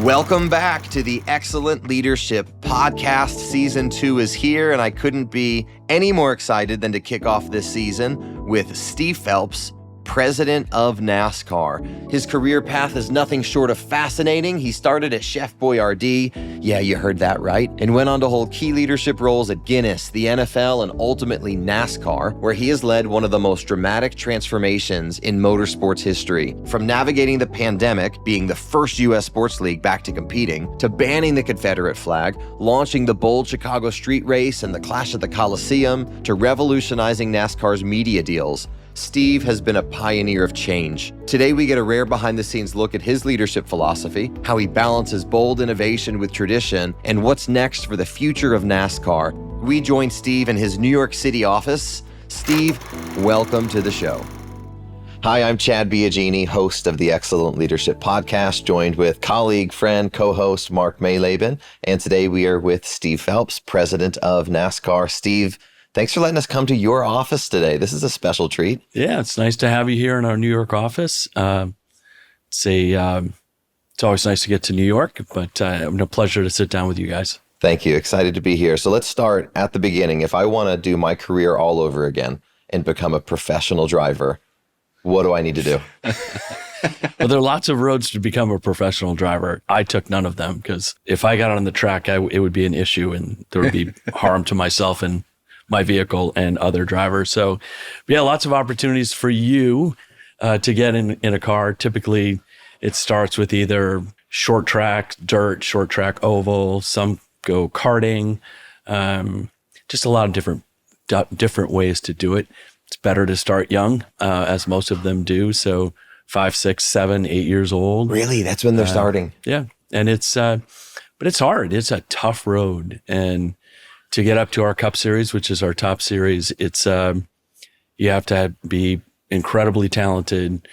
Welcome back to the Excellent Leadership Podcast. Season 2 is here, and I couldn't be any more excited than to kick off this season with Steve Phelps, president of NASCAR. His career path is nothing short of fascinating. He started at Chef Boyardee, yeah, you heard that right, and went on to hold key leadership roles at Guinness, the NFL, and ultimately NASCAR, where he has led one of the most dramatic transformations in motorsports history. From navigating the pandemic, being the first U.S. sports league back to competing, to banning the Confederate flag, launching the bold Chicago street race and the Clash at the Coliseum, to revolutionizing NASCAR's media deals, Steve has been a pioneer of change. Today, we get a rare behind-the-scenes look at his leadership philosophy, how he balances bold innovation with tradition, and what's next for the future of NASCAR. We join Steve in his New York City office. Steve, welcome to the show. Hi, I'm Chad Biagini, host of the Excellent Leadership Podcast, joined with colleague, friend, co-host Mark Mayleben. And today we are with Steve Phelps, president of NASCAR. Steve, thanks for letting us come to your office today. This is a special treat. Yeah, it's nice to have you here in our New York office. It's always nice to get to New York, but it's a pleasure to sit down with you guys. Thank you. Excited to be here. So let's start at the beginning. If I want to do my career all over again and become a professional driver, what do I need to do? Well, there are lots of roads to become a professional driver. I took none of them because if I got on the track, it would be an issue and there would be harm to myself and my vehicle and other drivers. So yeah, lots of opportunities for you to get in a car. Typically it starts with either short track, dirt, short track, oval, some go karting, just a lot of different ways to do it. It's better to start young, as most of them do. So 5, 6, 7, 8 years old. Really? That's when they're starting? Yeah. And but it's hard. It's a tough road. And to get up to our Cup Series, which is our top series, it's you have to be incredibly talented.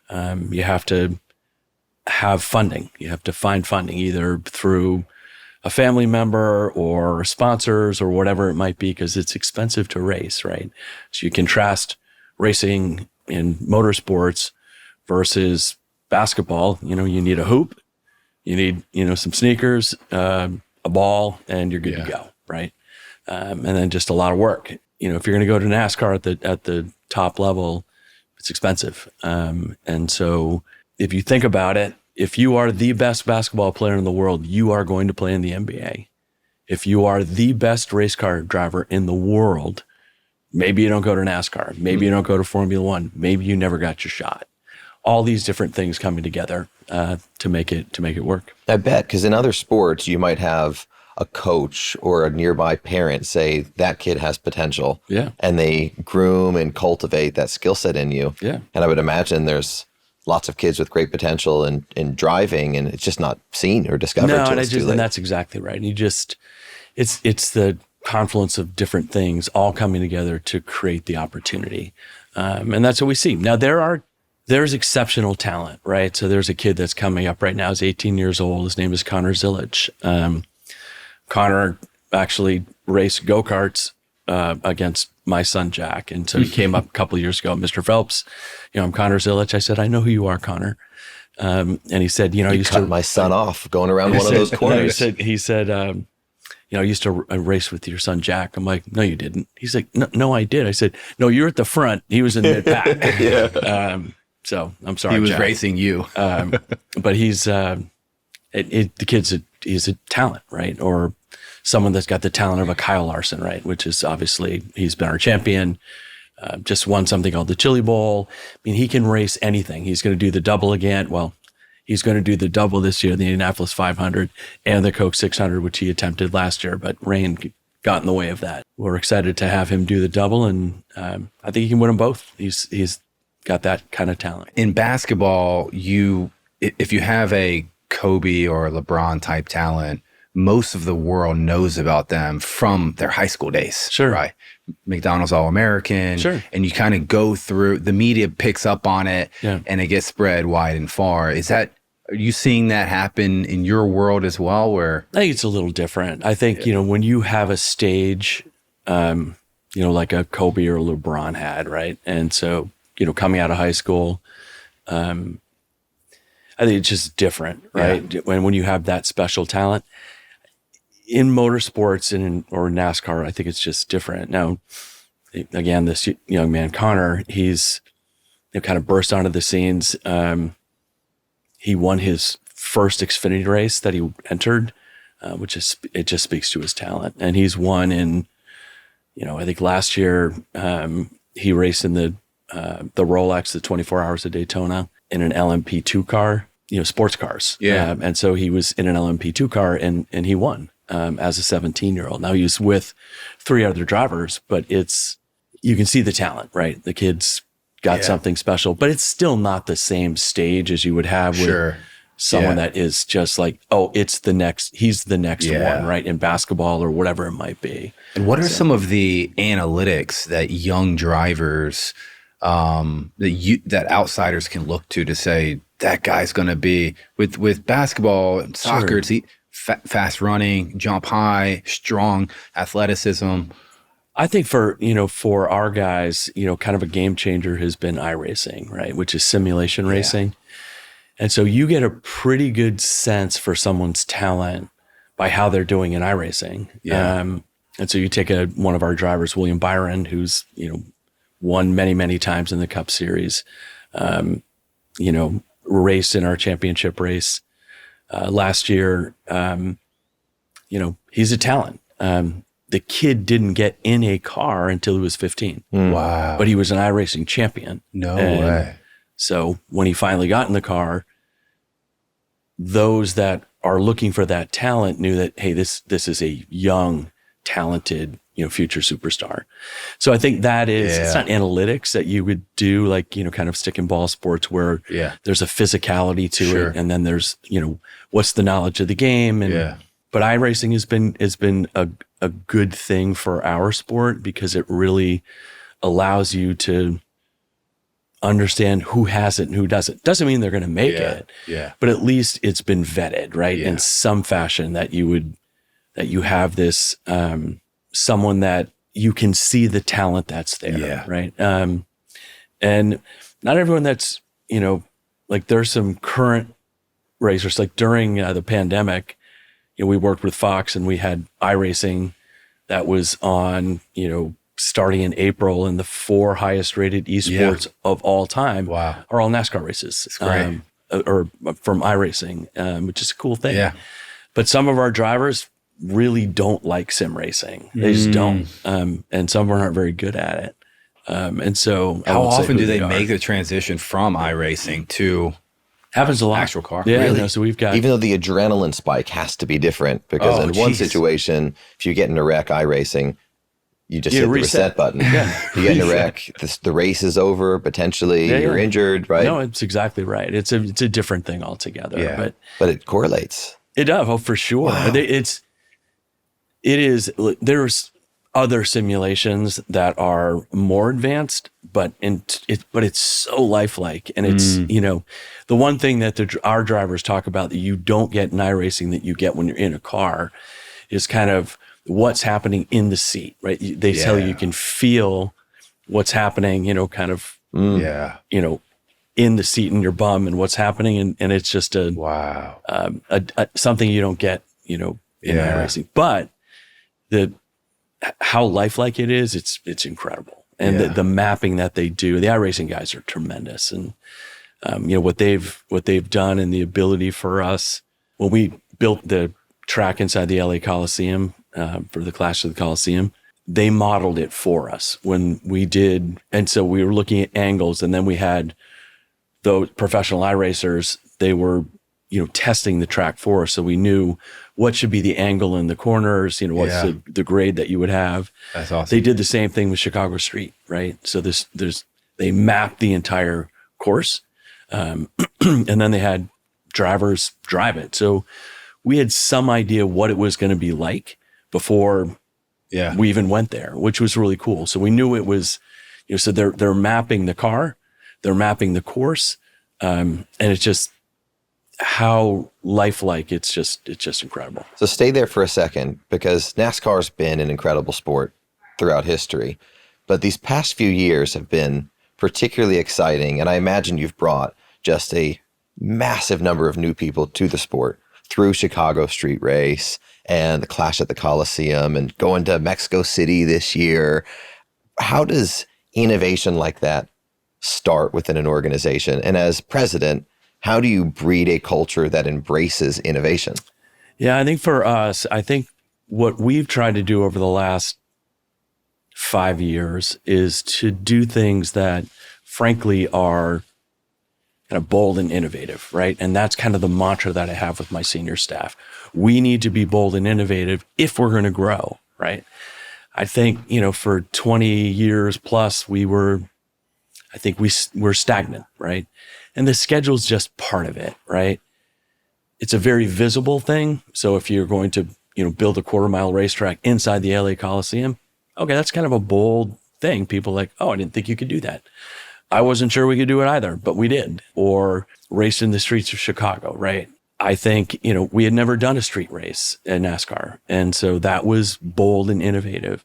You have to have funding. You have to find funding either through a family member or sponsors or whatever it might be, because it's expensive to race, right? So you contrast racing in motorsports versus basketball. You need a hoop, you need some sneakers, a ball, and you're good to go, right? And then just a lot of work. If you're going to go to NASCAR at the top level, it's expensive. And so if you think about it, if you are the best basketball player in the world, you are going to play in the NBA. If you are the best race car driver in the world, maybe you don't go to NASCAR. Maybe you don't go to Formula One. Maybe you never got your shot. All these different things coming together to make it work. I bet, because in other sports, you might have a coach or a nearby parent say that kid has potential. Yeah. And they groom and cultivate that skill set in you. Yeah. And I would imagine there's lots of kids with great potential in driving, and it's just not seen or discovered. No, and that's exactly right. And it's the confluence of different things all coming together to create the opportunity. And that's what we see. Now there's exceptional talent, right? So there's a kid that's coming up right now. He's 18 years old. His name is Connor Zilic. Connor actually raced go-karts against my son, Jack. And so he came up a couple of years ago, Mr. Phelps, I'm Connor Zilic. I said, I know who you are, Connor. And he said, you used cut my son off going around one of those corners. He said, I used to race with your son, Jack. I'm like, no, you didn't. He's like, no, I did. I said, no, you're at the front. He was in mid-pack. Yeah. So I'm sorry, he was Jack. racing you. But he's, the kid's he's a talent, right? Or someone that's got the talent of a Kyle Larson, right? Which is obviously, he's been our champion, just won something called the Chili Bowl. I mean, he can race anything. He's going to do the double again. Well, he's going to do the double this year, the Indianapolis 500 and the Coke 600, which he attempted last year, but rain got in the way of that. We're excited to have him do the double, and I think he can win them both. He's got that kind of talent. In basketball, if you have a Kobe or LeBron type talent, most of the world knows about them from their high school days. Sure. Right. McDonald's All-American. Sure. And you kind of go through, the media picks up on it, and it gets spread wide and far. Are you seeing that happen in your world as well? Where I think it's a little different. I think, when you have a stage, like a Kobe or LeBron had, right? And so, coming out of high school, I think it's just different, right? Yeah. When you have that special talent in motorsports or NASCAR, I think it's just different. Now, again, this young man, Connor, he's kind of burst onto the scenes. He won his first Xfinity race that he entered, which it just speaks to his talent. And he's won in, I think last year he raced in the Rolex, the 24 Hours of Daytona, in an LMP2 car, sports cars. Yeah. And so he was in an LMP2 car and he won as a 17-year-old. Now he was with 3 other drivers, but you can see the talent, right? The kid's got something special, but it's still not the same stage as you would have with someone that is just like, he's the next one, right? In basketball or whatever it might be. And what are some of the analytics that young drivers, that outsiders can look to say that guy's going to be with basketball and soccer? It's fast running, jump high, strong athleticism. I think for our guys, kind of a game changer has been iRacing, right? Which is simulation racing. And so you get a pretty good sense for someone's talent by how they're doing in iRacing. Yeah. And so you take one of our drivers, William Byron, who's, won many, many times in the Cup Series, raced in our championship race last year. He's a talent. The kid didn't get in a car until he was 15. Wow. But he was an iRacing champion. No way. So when he finally got in the car, those that are looking for that talent knew that, hey, this is a young, talented, future superstar. So I think that is, it's not analytics that you would do like, kind of stick and ball sports where there's a physicality to it. And then there's, what's the knowledge of the game. But iRacing has been a good thing for our sport because it really allows you to understand who has it and who doesn't. Doesn't mean they're going to make it. Yeah. But at least it's been vetted, right? In some fashion that you have this someone that you can see the talent that's there, right? And not everyone that's, like there's some current racers, like during the pandemic, we worked with Fox and we had iRacing that was on, starting in April, and the 4 highest rated esports of all time are all NASCAR races. Great. Or from iRacing, which is a cool thing. Yeah. But some of our drivers really don't like sim racing. They just don't. And some aren't very good at it. And so how often do they make the transition from iRacing to happens a lot. Actual car? Yeah. Really? So we've got, even though the adrenaline spike has to be different because in one situation, if you get in a wreck iRacing, you just hit the reset button. You get in a wreck, the race is over, potentially you're injured, right? No, it's exactly right. It's a different thing altogether. Yeah. But it correlates. It does, for sure. Wow. There's other simulations that are more advanced, but it's so lifelike. And it's, the one thing that our drivers talk about that you don't get in iRacing that you get when you're in a car is kind of what's happening in the seat, right? They tell you can feel what's happening, kind of, in the seat in your bum and what's happening. And it's just something you don't get, in iRacing. But how lifelike it is, it's incredible. And the mapping that they do, the iRacing guys are tremendous. And, what they've done and the ability for us, when we built the track inside the LA Coliseum, for the Clash of the Coliseum, they modeled it for us when we did. And so we were looking at angles, and then we had those professional iRacers, they were, testing the track for us. So we knew what should be the angle in the corners, what's the grade that you would have. That's awesome. They did the same thing with Chicago Street, right? So they mapped the entire course. And then they had drivers drive it. So we had some idea what it was going to be like before we even went there, which was really cool. So we knew it was, so they're mapping the car, they're mapping the course. And it's just how lifelike it's just incredible. So stay there for a second, because NASCAR's been an incredible sport throughout history, but these past few years have been particularly exciting. And I imagine you've brought just a massive number of new people to the sport through Chicago Street Race and the Clash at the Coliseum and going to Mexico City this year. How does innovation like that start within an organization? And as president, how do you breed a culture that embraces innovation? Yeah, I think for us, what we've tried to do over the last 5 years is to do things that frankly are kind of bold and innovative, right? And that's kind of the mantra that I have with my senior staff. We need to be bold and innovative if we're going to grow, right? I think, for 20 years plus, we're stagnant, right? And the schedule's just part of it, right? It's a very visible thing. So if you're going to, build a 1/4-mile racetrack inside the LA Coliseum, okay, that's kind of a bold thing. People are like, oh, I didn't think you could do that. I wasn't sure we could do it either, but we did. Or race in the streets of Chicago, right? I think, we had never done a street race in NASCAR. And so that was bold and innovative.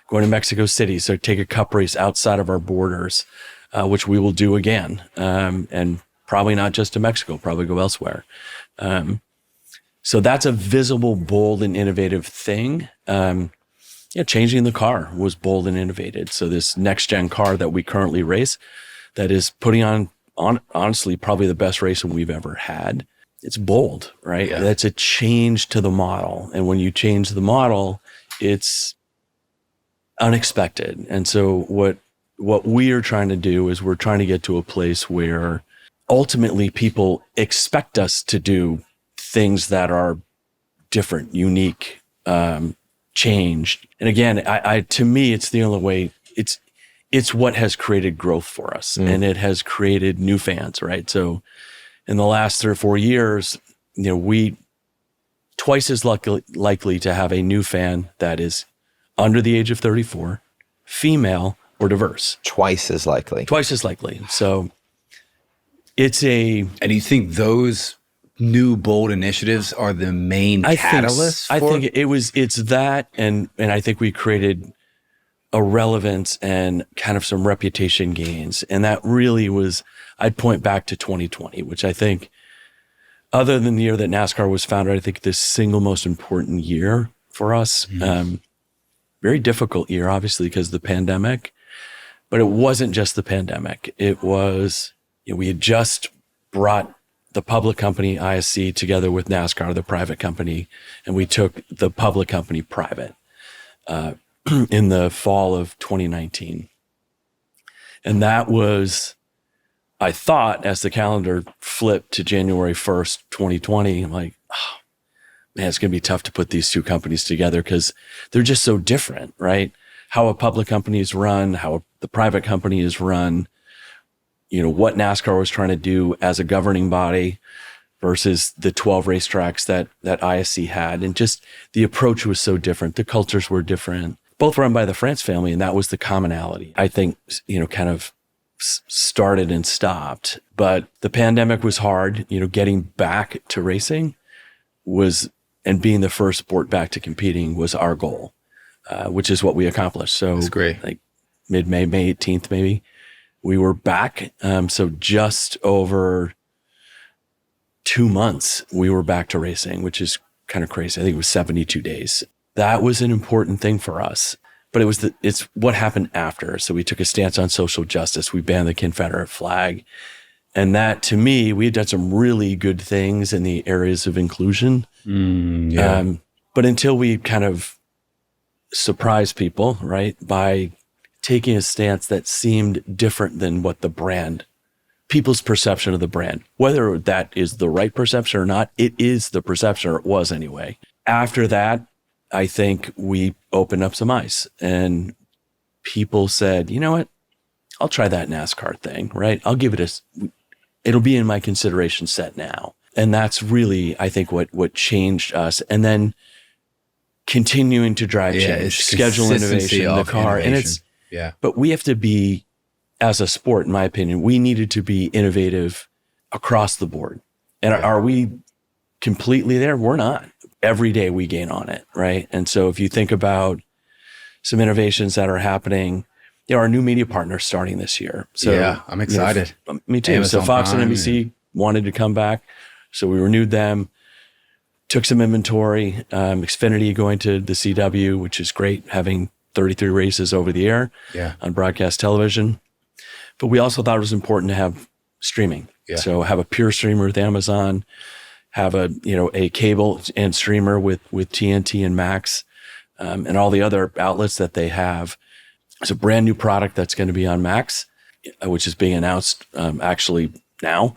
Going to Mexico City, so take a cup race outside of our borders, which we will do again. And probably not just to Mexico, probably go elsewhere. So that's a visible, bold and innovative thing. Changing the car was bold and innovative. So this next gen car that we currently race, that is putting on honestly, probably the best racing we've ever had. It's bold, right? Yeah. That's a change to the model. And when you change the model, it's unexpected. And so what we are trying to do is we're trying to get to a place where ultimately people expect us to do things that are different, unique, changed. And again, I to me, it's the only way. It's what has created growth for us, and it has created new fans, right? So in the last 3 or 4 years, we twice as likely to have a new fan that is under the age of 34, female, or diverse. Twice as likely. So it's And do you think those new bold initiatives are the main catalyst? I think it's that, and I think we created a relevance and kind of some reputation gains. And that really was, I'd point back to 2020, which I think, other than the year that NASCAR was founded, I think the single most important year for us. Very difficult year, obviously, because of the pandemic. But it wasn't just the pandemic. It was, we had just brought the public company ISC together with NASCAR, the private company, and we took the public company private in the fall of 2019. And that was, I thought, as the calendar flipped to January 1st, 2020, I'm like, oh, man, it's going to be tough to put these two companies together because they're just so different, right? How a public company is run, how the private company is run, what NASCAR was trying to do as a governing body versus the 12 racetracks that ISC had. And just the approach was so different. The cultures were different, both run by the France family. And that was the commonality, I think, kind of started and stopped. But the pandemic was hard, getting back to racing and being the first sport back to competing was our goal, which is what we accomplished. So that's great. Like mid-May, May 18th, maybe. We were back. So just over 2 months, we were back to racing, which is kind of crazy. I think it was 72 days. That was an important thing for us, but it's what happened after. So we took a stance on social justice. We banned the Confederate flag. And that, to me, we had done some really good things in the areas of inclusion. But until we kind of surprised people, right, by taking a stance that seemed different than what the brand, people's perception of the brand, whether that is the right perception or not, it is the perception, or it was anyway. After that, I think we opened up some ice and people said, you know what, I'll try that NASCAR thing, right? I'll give it it'll be in my consideration set now. And that's really, I think, what changed us. And then continuing to drive change, schedule innovation, the car. Innovation. And but we have to be, as a sport, in my opinion, we needed to be innovative across the board. And are we completely there? We're not. Every day we gain on it, right? And so if you think about some innovations that are happening, our new media partner starting this year. So I'm excited. Me too. Amazon so Fox Prime and NBC wanted to come back. So we renewed them, took some inventory, Xfinity going to the CW, which is great, having 33 races over the air on broadcast television. But we also thought it was important to have streaming. Yeah. So have a pure streamer with Amazon, have a cable and streamer with TNT and Max, and all the other outlets that they have. It's a brand new product that's going to be on Max, which is being announced actually now,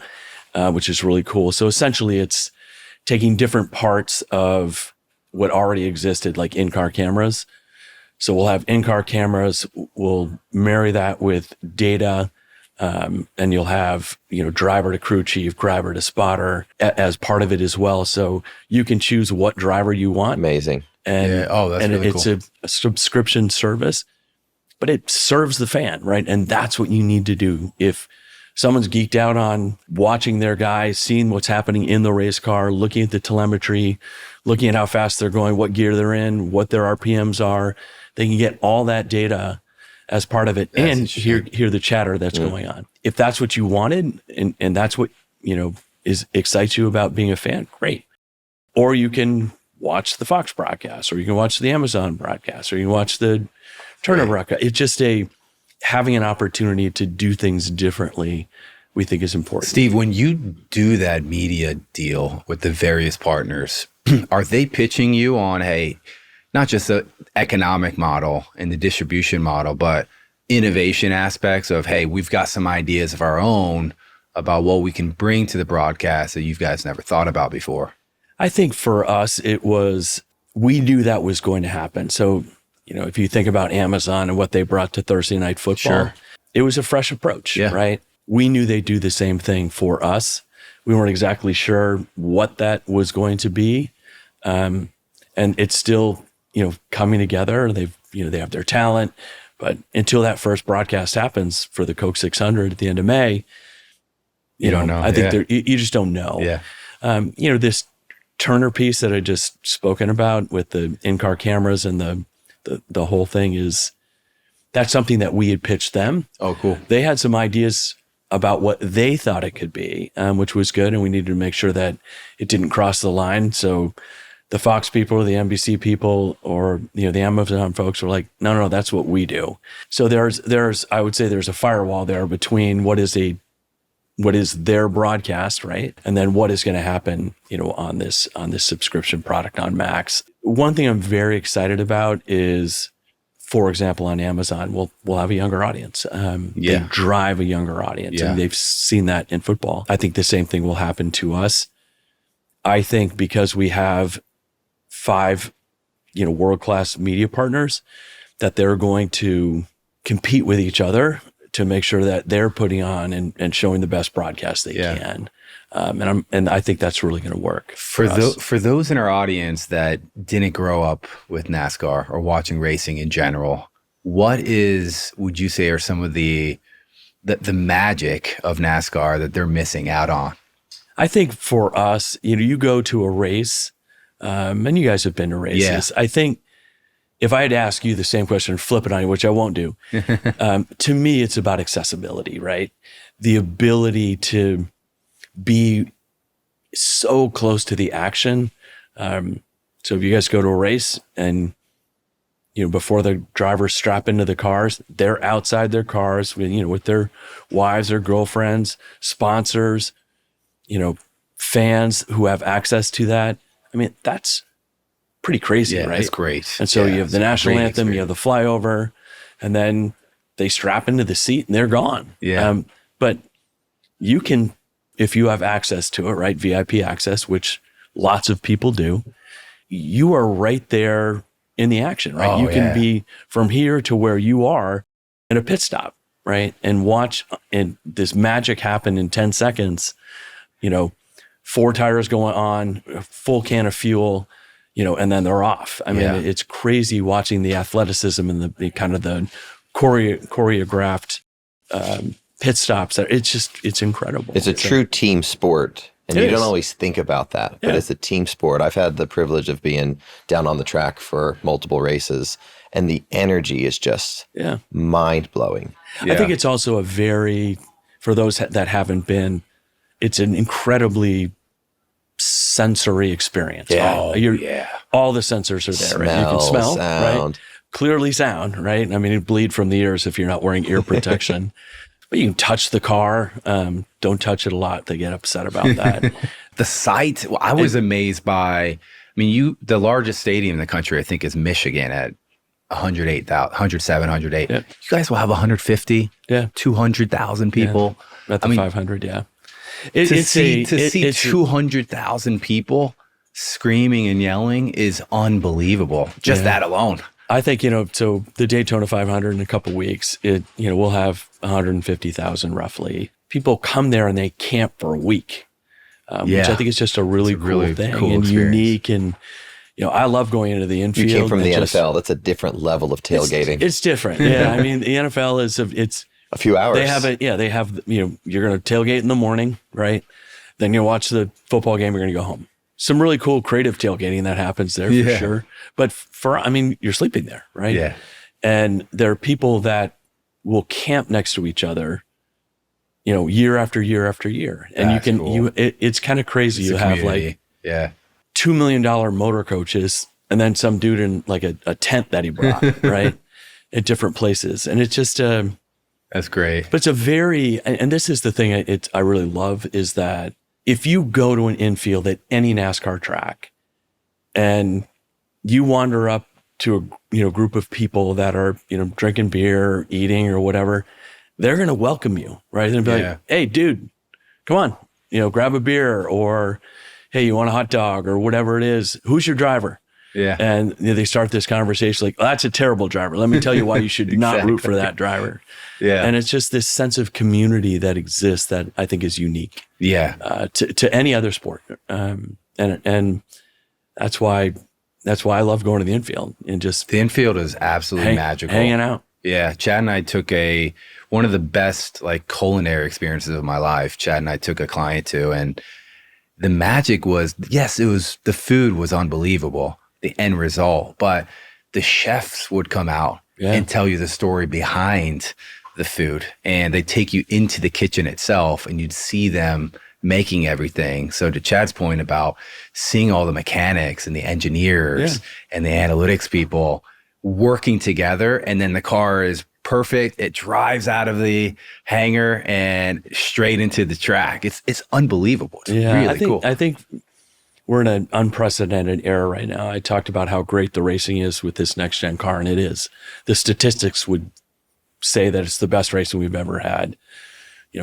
which is really cool. So essentially it's taking different parts of what already existed, like in-car cameras. So we'll have in-car cameras, we'll marry that with data, and you'll have, driver to crew chief, driver to spotter as part of it as well. So you can choose what driver you want. Amazing. And, that's really it's cool. a subscription service, but it serves the fan, right? And that's what you need to do. If someone's geeked out on watching their guys, seeing what's happening in the race car, looking at the telemetry, looking at how fast they're going, what gear they're in, what their RPMs are, they can get all that data as part of it and hear the chatter that's going on. If that's what you wanted and that's what, excites you about being a fan, great. Or you can watch the Fox broadcast, or you can watch the Amazon broadcast, or you can watch the Turner broadcast. It's just having an opportunity to do things differently, we think is important. Steve, when you do that media deal with the various partners, are they pitching you on, hey, not just the economic model and the distribution model, but innovation aspects of, hey, we've got some ideas of our own about what we can bring to the broadcast that you guys never thought about before? I think for us, we knew that was going to happen. So, if you think about Amazon and what they brought to Thursday Night Football, it was a fresh approach, right? We knew they'd do the same thing for us. We weren't exactly sure what that was going to be. And it's still, coming together. They have their talent, but until that first broadcast happens for the Coke 600 at the end of May, you don't know. I think you just don't know. Yeah. This Turner piece that I just spoken about with the in-car cameras and the whole thing that's something that we had pitched them. Oh, cool. They had some ideas about what they thought it could be, which was good. And we needed to make sure that it didn't cross the line. So the Fox people or the NBC people or, the Amazon folks were like, no, that's what we do. So I would say there's a firewall there between what is their broadcast, right? And then what is going to happen, on this subscription product on Max. One thing I'm very excited about is, for example, on Amazon, we'll have a younger audience. They drive a younger audience, and they've seen that in football. I think the same thing will happen to us. I think because we have 5, world-class media partners, that they're going to compete with each other to make sure that they're putting on and showing the best broadcast they can. And I think that's really going to work. For those in our audience that didn't grow up with NASCAR or watching racing in general, what would you say are some of the magic of NASCAR that they're missing out on? I think for us, you go to a race, and you guys have been to races. I think if I had to ask you the same question, flip it on you, which I won't do, to me, it's about accessibility, right? The ability to be so close to the action. So if you guys go to a race and, before the drivers strap into the cars, they're outside their cars with their wives, their girlfriends, sponsors, fans who have access to that. I mean, that's pretty crazy, right? That's great. And so you have the national anthem, you have the flyover, and then they strap into the seat and they're gone. Yeah. But you can, if you have access to it, right? VIP access, which lots of people do, you are right there in the action, right? You can be from here to where you are in a pit stop, right? And watch and this magic happen in 10 seconds, 4 tires going on, a full can of fuel, and then they're off. I mean, it's crazy watching the athleticism and the kind of the choreographed pit stops. It's incredible. It's a true team sport. And you don't always think about that, but it's a team sport. I've had the privilege of being down on the track for multiple races, and the energy is just mind-blowing. I think it's also for those that haven't been, it's an incredibly sensory experience. Yeah. All the sensors are there. Right? You can smell, sound. right? Clearly sound, right? I mean, you bleed from the ears if you're not wearing ear protection. But you can touch the car. Don't touch it a lot. They get upset about that. The site, well, I was amazed by, the largest stadium in the country, I think, is Michigan at 108,000, 107, 108. Yeah. You guys will have 150, 200,000 people. Yeah. At the 500, yeah. To see 200,000 people screaming and yelling is unbelievable. Just that alone. I think, so the Daytona 500 in a couple of weeks, we'll have 150,000 roughly. People come there and they camp for a week, which I think is just a really cool thing and experience. Unique. And, I love going into the infield. You came from the NFL. That's a different level of tailgating. It's different. Yeah. I mean, the NFL it's a few hours. They have, you're going to tailgate in the morning, right? Then you watch the football game. You're going to go home. Some really cool creative tailgating that happens there for sure. But you're sleeping there, right? Yeah. And there are people that will camp next to each other, year after year after year. And it's kind of crazy. You have like $2 million motor coaches and then some dude in like a tent that he brought, right? At different places. And it's just, that's great. But it's and this is the thing I really love is that if you go to an infield at any NASCAR track and you wander up to a group of people that are, drinking beer, eating or whatever, they're going to welcome you, right? They're going to be like, hey, dude, come on, grab a beer, or hey, you want a hot dog or whatever it is. Who's your driver? Yeah. And they start this conversation like, that's a terrible driver. Let me tell you why you should not root for that driver. Yeah. And it's just this sense of community that exists that I think is unique. Yeah. To any other sport. And that's why I love going to the infield and just the infield is absolutely magical. Hanging out. Yeah. Chad and I took one of the best like culinary experiences of my life. Chad and I took a client to, and the magic was, the food was unbelievable, the end result, but the chefs would come out and tell you the story behind the food, and they take you into the kitchen itself and you'd see them making everything. So to Chad's point about seeing all the mechanics and the engineers and the analytics people working together, and then the car is perfect. It drives out of the hangar and straight into the track. It's unbelievable. It's really cool. I think we're in an unprecedented era right now. I talked about how great the racing is with this next gen car, and it is. The statistics would say that it's the best racing we've ever had.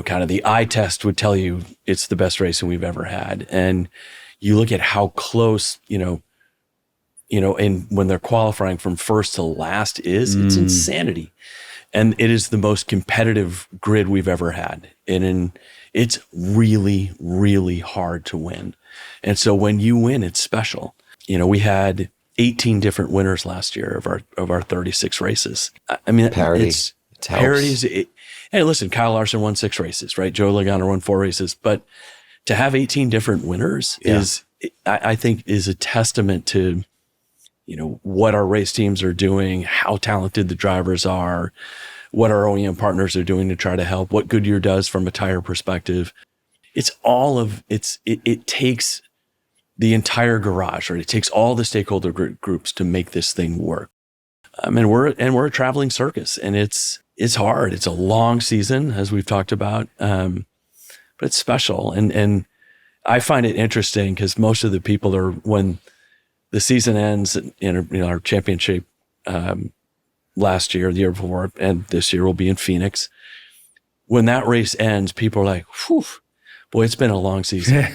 Kind of the eye test would tell you it's the best racing we've ever had. And you look at how close, and when they're qualifying from first to last it's insanity. And it is the most competitive grid we've ever had. And it's really, really hard to win. And so when you win, it's special. We had 18 different winners last year of our 36 races. I mean, parity. It's parity. Hey, listen, Kyle Larson won 6 races, right? Joe Logano won 4 races. But to have 18 different winners I think is a testament to, what our race teams are doing, how talented the drivers are, what our OEM partners are doing to try to help, what Goodyear does from a tire perspective. It's it takes the entire garage, right? It takes all the stakeholder groups to make this thing work. And we're a traveling circus, and it's hard. It's a long season, as we've talked about, but it's special. And I find it interesting because most of the people are, when the season ends in our championship last year, the year before, and this year will be in Phoenix. When that race ends, people are like, whew, boy, it's been a long season.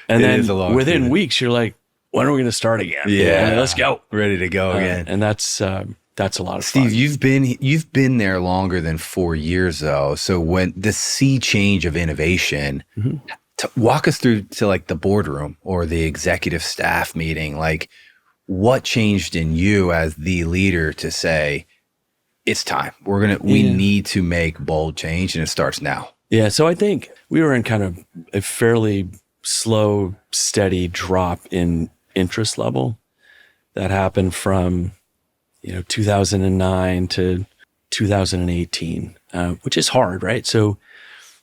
And then within weeks, you're like, when are we going to start again? Yeah. Let's go. Ready to go again. And that's a lot of Steve, fun. you've been there longer than 4 years though. So when the sea change of innovation, walk us through to like the boardroom or the executive staff meeting, like what changed in you as the leader to say, it's time. We need to make bold change, and it starts now. Yeah. So I think we were in kind of a fairly slow, steady drop in interest level that happened from, 2009 to 2018, which is hard, right? So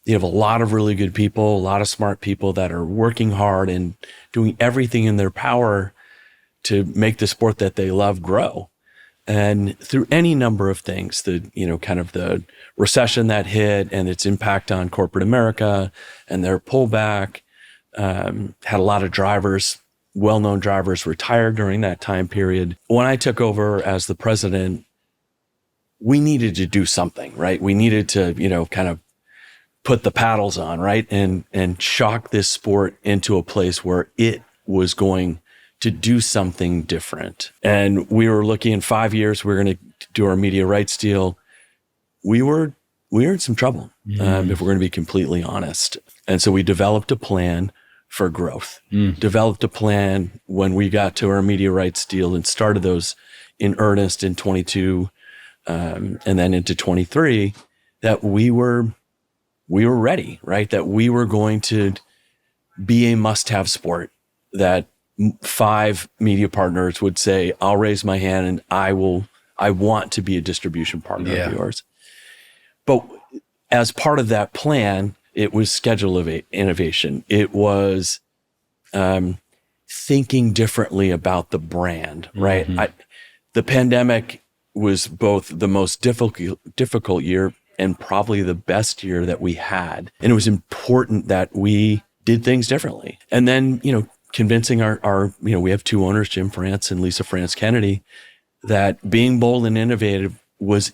you have a lot of really good people, a lot of smart people that are working hard and doing everything in their power to make the sport that they love grow. And through any number of things, kind of the recession that hit and its impact on corporate America and their pullback, had a lot of drivers, well-known drivers, retire during that time period. When I took over as the president, we needed to do something, right? We needed to, kind of put the paddles on, right? And shock this sport into a place where it was going to do something different. And we were looking in 5 years, we were going to do our media rights deal. We were in some trouble, if we're going to be completely honest. And so we developed a plan for growth, developed a plan when we got to our media rights deal and started those in earnest in 22, and then into 23, that we were ready, right? That we were going to be a must-have sport, that 5 media partners would say, I'll raise my hand and I want to be a distribution partner of yours. But as part of that plan, it was schedule innovation. It was thinking differently about the brand, right? The pandemic was both the most difficult year and probably the best year that we had. And it was important that we did things differently. And then, convincing our we have 2 owners, Jim France and Lisa France Kennedy, that being bold and innovative was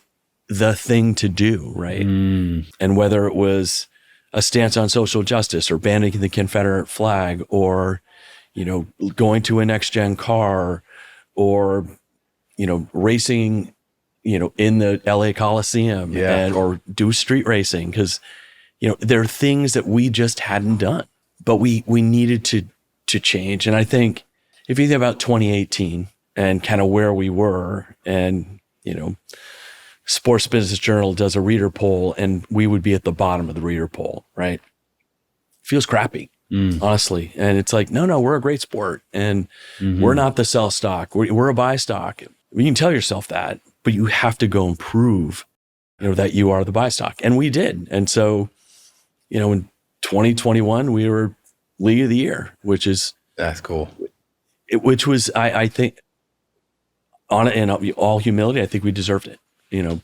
the thing to do, right? And whether it was a stance on social justice or banning the Confederate flag or, going to a next gen car or, racing, in the LA Coliseum or do street racing. Cause, there are things that we just hadn't done, but we needed to change. And I think if you think about 2018 and kind of where we were, and, Sports Business Journal does a reader poll and we would be at the bottom of the reader poll, right? Feels crappy, honestly. And it's like, no, we're a great sport and we're not the sell stock. We're a buy stock. You can tell yourself that, but you have to go and prove, that you are the buy stock. And we did. And so, in 2021, we were League of the Year, that's cool. Which was, I think, in all humility, I think we deserved it.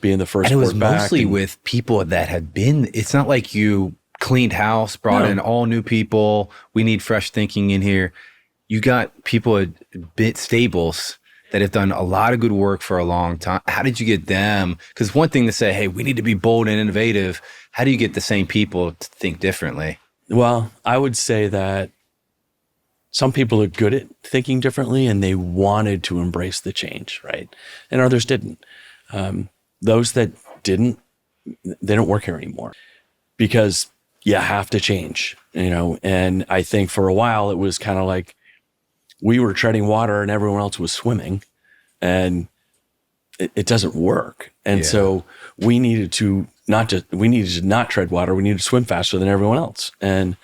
Being the first. And it was sport back mostly with people that had been. It's not like you cleaned house, brought in all new people. We need fresh thinking in here. You got people at bit stables that have done a lot of good work for a long time. How did you get them? Because one thing to say, hey, we need to be bold and innovative. How do you get the same people to think differently? Well, I would say that some people are good at thinking differently and they wanted to embrace the change, right? And others didn't. Those that didn't, they don't work here anymore because you have to change, And I think for a while it was kind of like we were treading water and everyone else was swimming, and it doesn't work. And so we needed to not tread water. We needed to swim faster than everyone else. And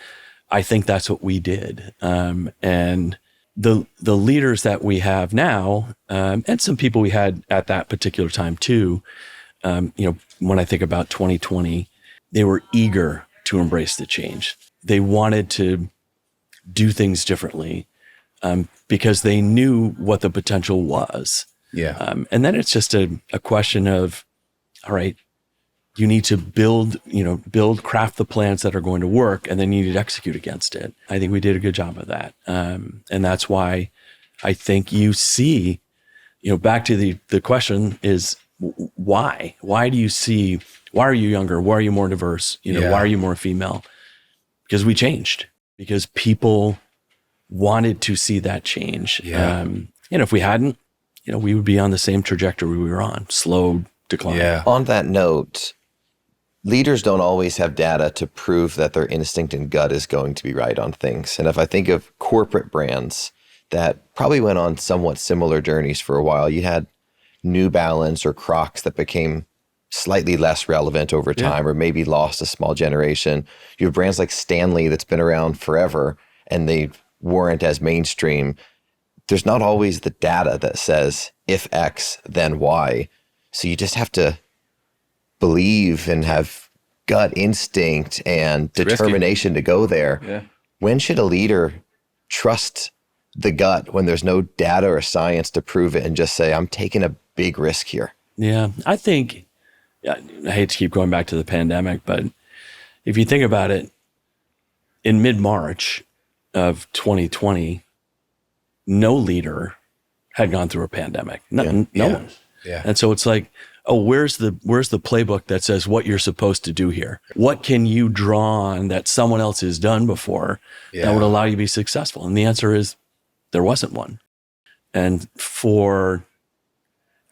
I think that's what we did. And the leaders that we have now, and some people we had at that particular time too, when I think about 2020, they were eager to embrace the change. They wanted to do things differently because they knew what the potential was. And then it's just a question of, all right, you need to craft the plans that are going to work, and then you need to execute against it. I think we did a good job of that. And that's why I think you see, back to the question is why? Why are you younger? Why are you more diverse? Why are you more female? Because we changed, because people wanted to see that change. If we hadn't, we would be on the same trajectory we were on, slow decline. On that note, leaders don't always have data to prove that their instinct and gut is going to be right on things. And if I think of corporate brands that probably went on somewhat similar journeys for a while, you had New Balance or Crocs that became slightly less relevant over time, or maybe lost a small generation. You have brands like Stanley that's been around forever and they weren't as mainstream. There's not always the data that says if X, then Y. So you just have to believe and have gut instinct and determination to go there. Yeah. When should a leader trust the gut when there's no data or science to prove it and just say, I'm taking a big risk here? Yeah, I think, I hate to keep going back to the pandemic, but if you think about it, in mid-March of 2020, no leader had gone through a pandemic. No one. Yeah. And so it's like, oh, where's the playbook that says what you're supposed to do here? What can you draw on that someone else has done before that would allow you to be successful? And the answer is there wasn't one. And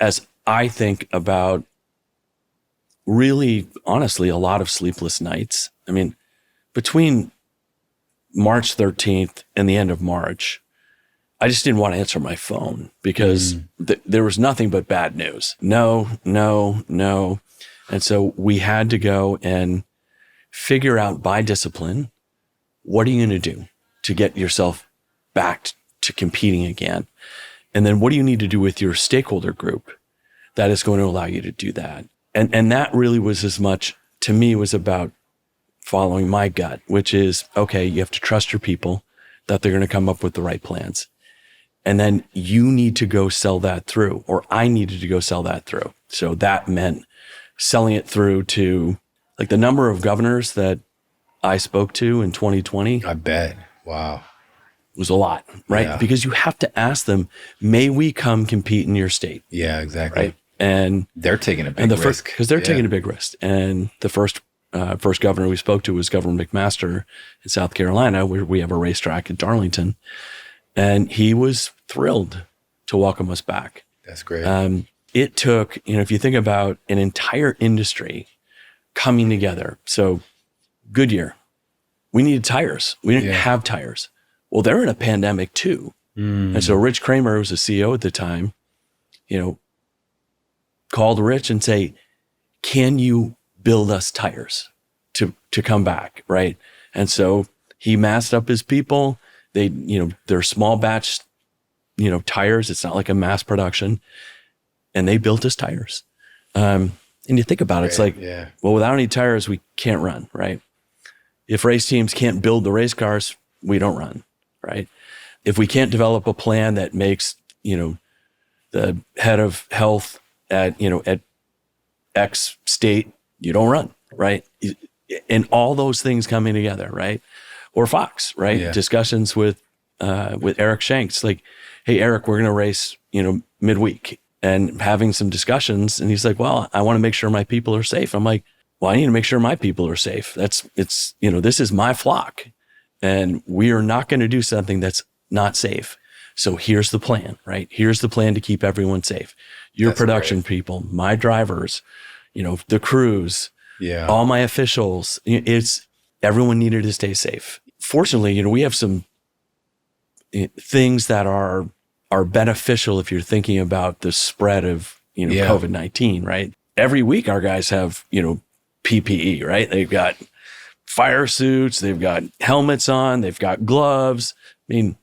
as I think about really, honestly, a lot of sleepless nights. I mean, between March 13th and the end of March, I just didn't want to answer my phone because there was nothing but bad news. No. And so we had to go and figure out by discipline, what are you going to do to get yourself back to competing again? And then what do you need to do with your stakeholder group that is going to allow you to do that? And that really was as much, to me, was about following my gut, which is, okay, you have to trust your people that they're going to come up with the right plans. And then you need to go sell that through, or I needed to go sell that through. So that meant selling it through to, like, the number of governors that I spoke to in 2020. I bet. Wow. Was a lot, right? Yeah. Because you have to ask them, may we come compete in your state? Yeah, exactly. Right. And they're taking a big risk. Because they're taking a big risk. And the first governor we spoke to was Governor McMaster in South Carolina, where we have a racetrack in Darlington. And he was thrilled to welcome us back. That's great. It took, if you think about an entire industry coming together. So Goodyear, we needed tires. We didn't have tires. Well, they're in a pandemic too. And so Rich Kramer, who was the CEO at the time, called Rich and say, can you build us tires to come back, right? And so he massed up his people. They, they're small batch, tires. It's not like a mass production. And they built us tires. And you think about it, it's like, well, without any tires, we can't run, right? If race teams can't build the race cars, we don't run, right? If we can't develop a plan that makes, the head of health at X state, you don't run, right? And all those things coming together, right? Or Fox, right? Yeah. Discussions with Eric Shanks, like, hey, Eric, we're going to race, midweek, and having some discussions. And he's like, well, I want to make sure my people are safe. I'm like, well, I need to make sure my people are safe. This is my flock, and we are not going to do something that's not safe. So here's the plan, right? Here's the plan to keep everyone safe. Your production people, my drivers, the crews, all my officials. Everyone needed to stay safe. Fortunately, we have some things that are beneficial if you're thinking about the spread of, COVID-19, right? Every week our guys have, PPE, right? They've got fire suits, they've got helmets on, they've got gloves. I mean,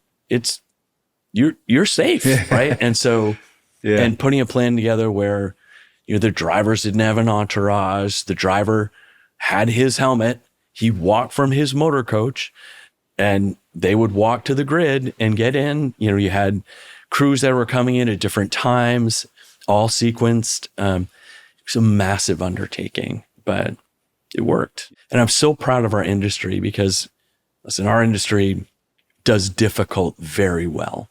you're safe, right? And so, and putting a plan together where, the drivers didn't have an entourage, the driver had his helmet, he walked from his motor coach, and they would walk to the grid and get in. You had crews that were coming in at different times, all sequenced. It was a massive undertaking, but it worked. And I'm so proud of our industry because, listen, our industry does difficult very well.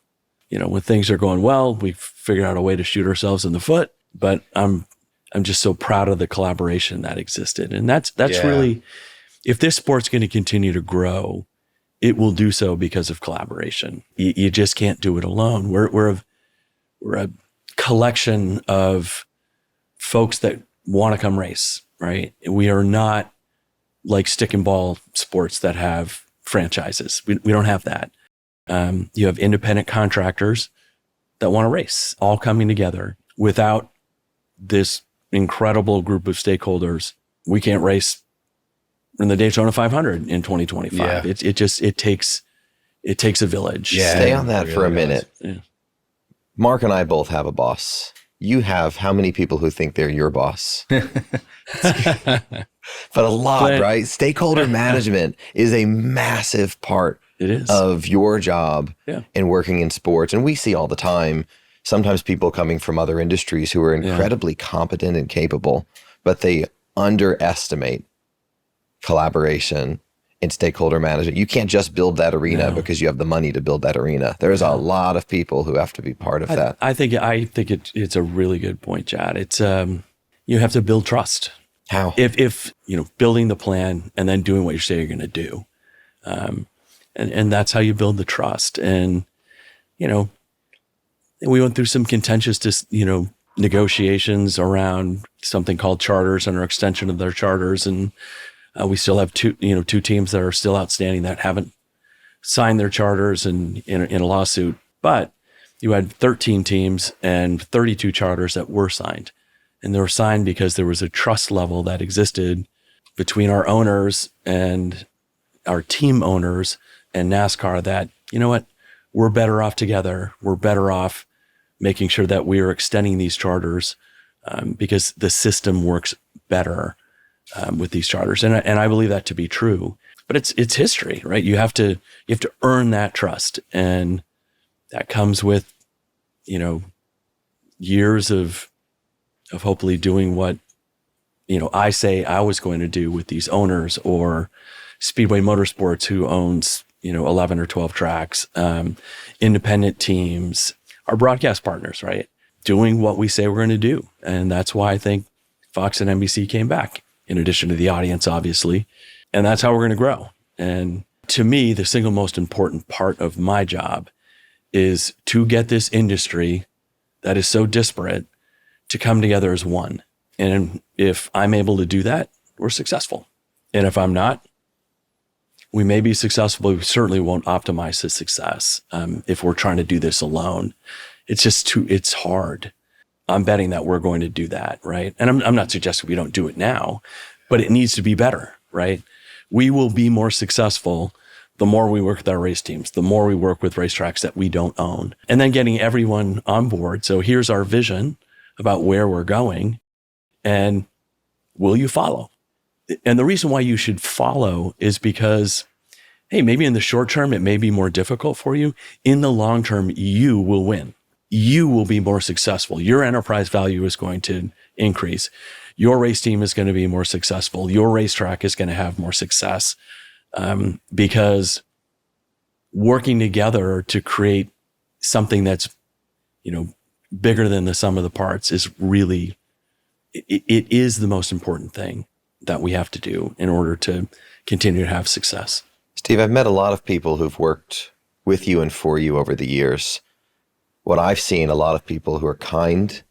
When things are going well, we've figured out a way to shoot ourselves in the foot, but I'm just so proud of the collaboration that existed. And that's really, if this sport's going to continue to grow, it will do so because of collaboration. You just can't do it alone. We're a collection of folks that want to come race, right? We are not like stick and ball sports that have franchises. We don't have that. You have independent contractors that want to race, all coming together. Without this incredible group of stakeholders, we can't race in the Daytona 500 in 2025. Yeah. It takes a village. Yeah, stay on that for a minute. Yeah. Mark and I both have a boss. You have how many people who think they're your boss? But a lot, right? Stakeholder management is a massive part of your job in working in sports. And we see all the time, sometimes people coming from other industries who are incredibly competent and capable, but they underestimate collaboration in stakeholder management. You can't just build that arena because you have the money to build that arena. There's a lot of people who have to be part of that. I think it's a really good point, Chad. It's you have to build trust. How? If building the plan and then doing what you say you're going to do, and that's how you build the trust. And we went through some contentious negotiations around something called charters and our extension of their charters, and we still have two teams that are still outstanding that haven't signed their charters in a lawsuit. But you had 13 teams and 32 charters that were signed. And they were signed because there was a trust level that existed between our owners and our team owners and NASCAR that, we're better off together. We're better off making sure that we are extending these charters because the system works better with these charters. And I believe that to be true. But it's history, right? You have to earn that trust. And that comes with, years of hopefully doing what, I say I was going to do with these owners, or Speedway Motorsports, who owns, 11 or 12 tracks, independent teams, our broadcast partners, right? Doing what we say we're going to do. And that's why I think Fox and NBC came back, in addition to the audience, obviously. And that's how we're going to grow. And to me, the single most important part of my job is to get this industry that is so disparate to come together as one. And if I'm able to do that, we're successful. And if I'm not, we may be successful, but we certainly won't optimize the success if we're trying to do this alone. It's just it's hard. I'm betting that we're going to do that, right? And I'm not suggesting we don't do it now, but it needs to be better, right? We will be more successful the more we work with our race teams, the more we work with racetracks that we don't own, and then getting everyone on board. So here's our vision about where we're going, and will you follow? And the reason why you should follow is because, hey, maybe in the short term, it may be more difficult for you. In the long term, you will win. You will be more successful. Your enterprise value is going to increase. Your race team is going to be more successful. Your racetrack is going to have more success because working together to create something that's, bigger than the sum of the parts is really, it is the most important thing that we have to do in order to continue to have success. Steve, I've met a lot of people who've worked with you and for you over the years. What I've seen, a lot of people who are kind,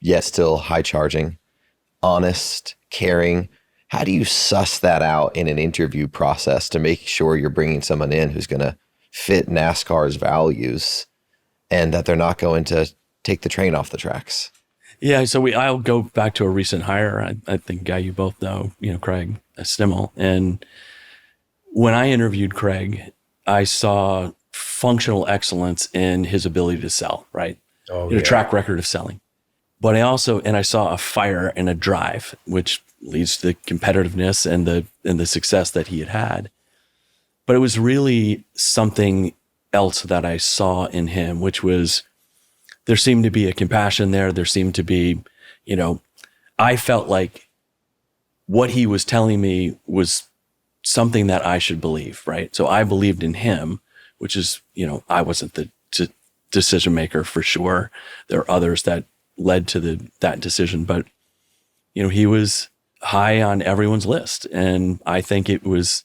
yet still high charging, honest, caring. How do you suss that out in an interview process to make sure you're bringing someone in who's going to fit NASCAR's values and that they're not going to take the train off the tracks? Yeah, so I'll go back to a recent hire. I think a guy you both know, Craig Stimmel. And when I interviewed Craig, I saw functional excellence in his ability to sell, right? A track record of selling. But I saw a fire and a drive, which leads to the competitiveness and the success that he had. But it was really something else that I saw in him, which was there seemed to be a compassion there. There seemed to be, I felt like what he was telling me was something that I should believe, right? So I believed in him, which is, I wasn't the decision maker for sure. There are others that led to that decision, but he was high on everyone's list. And I think it was,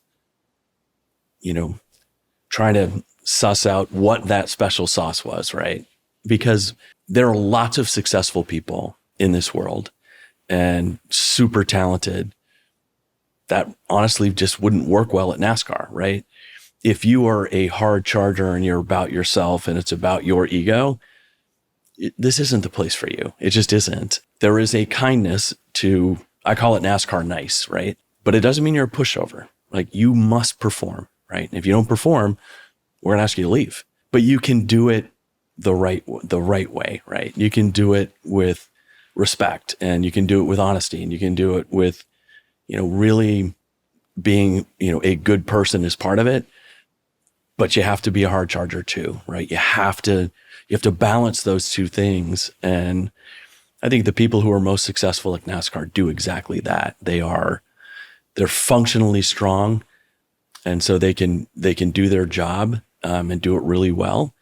trying to suss out what that special sauce was, right? Because there are lots of successful people in this world and super talented that honestly just wouldn't work well at NASCAR, right? If you are a hard charger and you're about yourself and it's about your ego, this isn't the place for you. It just isn't. There is a kindness to, I call it NASCAR nice, right? But it doesn't mean you're a pushover. Like, you must perform, right? And if you don't perform, we're gonna ask you to leave. But you can do it the right way, right? You can do it with respect, and you can do it with honesty, and you can do it with, really being, a good person is part of it, but you have to be a hard charger too, right? You have to balance those two things. And I think the people who are most successful at NASCAR do exactly that. They're functionally strong. And so they can do their job and do it really well.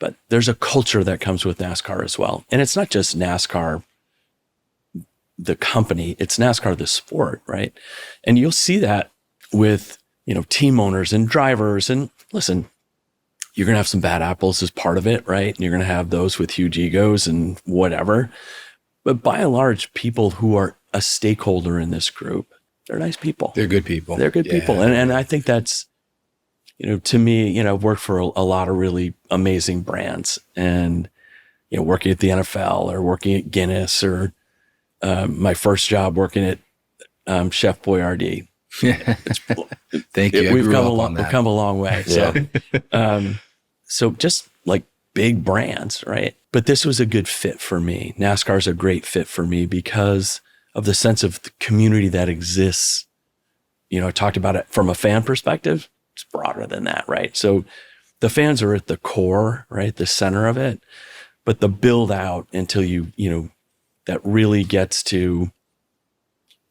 But there's a culture that comes with NASCAR as well. And it's not just NASCAR, the company, it's NASCAR, the sport, right? And you'll see that with, team owners and drivers. And listen, you're going to have some bad apples as part of it, right? And you're going to have those with huge egos and whatever. But by and large, people who are a stakeholder in this group, they're nice people. They're good people. They're good people. And I think that's, to me, I've worked for a lot of really amazing brands, and, working at the NFL or working at Guinness or my first job working at Chef Boyardee. Thank you. We've come a long way. Yeah. So just like big brands, right? But this was a good fit for me. NASCAR is a great fit for me because of the sense of the community that exists. I talked about it from a fan perspective. It's broader than that, right? So the fans are at the core, right? The center of it, but the build out until that really gets to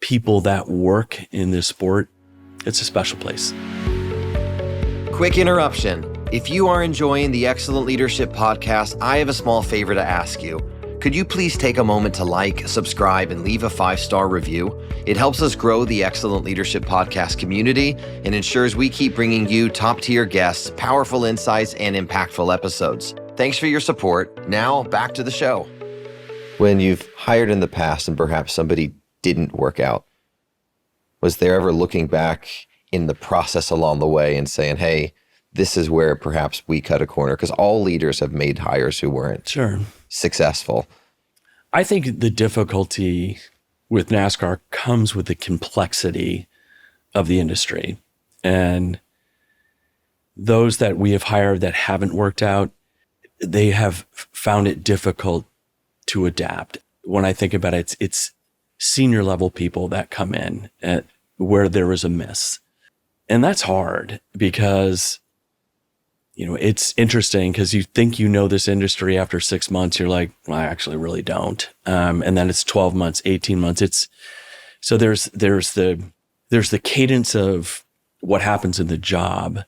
people that work in this sport. It's a special place. Quick interruption. If you are enjoying the Excellent Leadership Podcast, I have a small favor to ask you. Could you please take a moment to like, subscribe, and leave a 5-star review? It helps us grow the Excellent Leadership Podcast community and ensures we keep bringing you top-tier guests, powerful insights, and impactful episodes. Thanks for your support. Now, back to the show. When you've hired in the past and perhaps somebody didn't work out, was there ever looking back in the process along the way and saying, hey, this is where perhaps we cut a corner? Because all leaders have made hires who weren't successful. I think the difficulty with NASCAR comes with the complexity of the industry. And those that we have hired that haven't worked out, they have found it difficult to adapt. When I think about it, it's senior level people that come in at where there is a miss. And that's hard because, it's interesting because you think this industry after 6 months, you're like, well, I actually really don't. And then it's 12 months, 18 months. So there's the cadence of what happens in the job,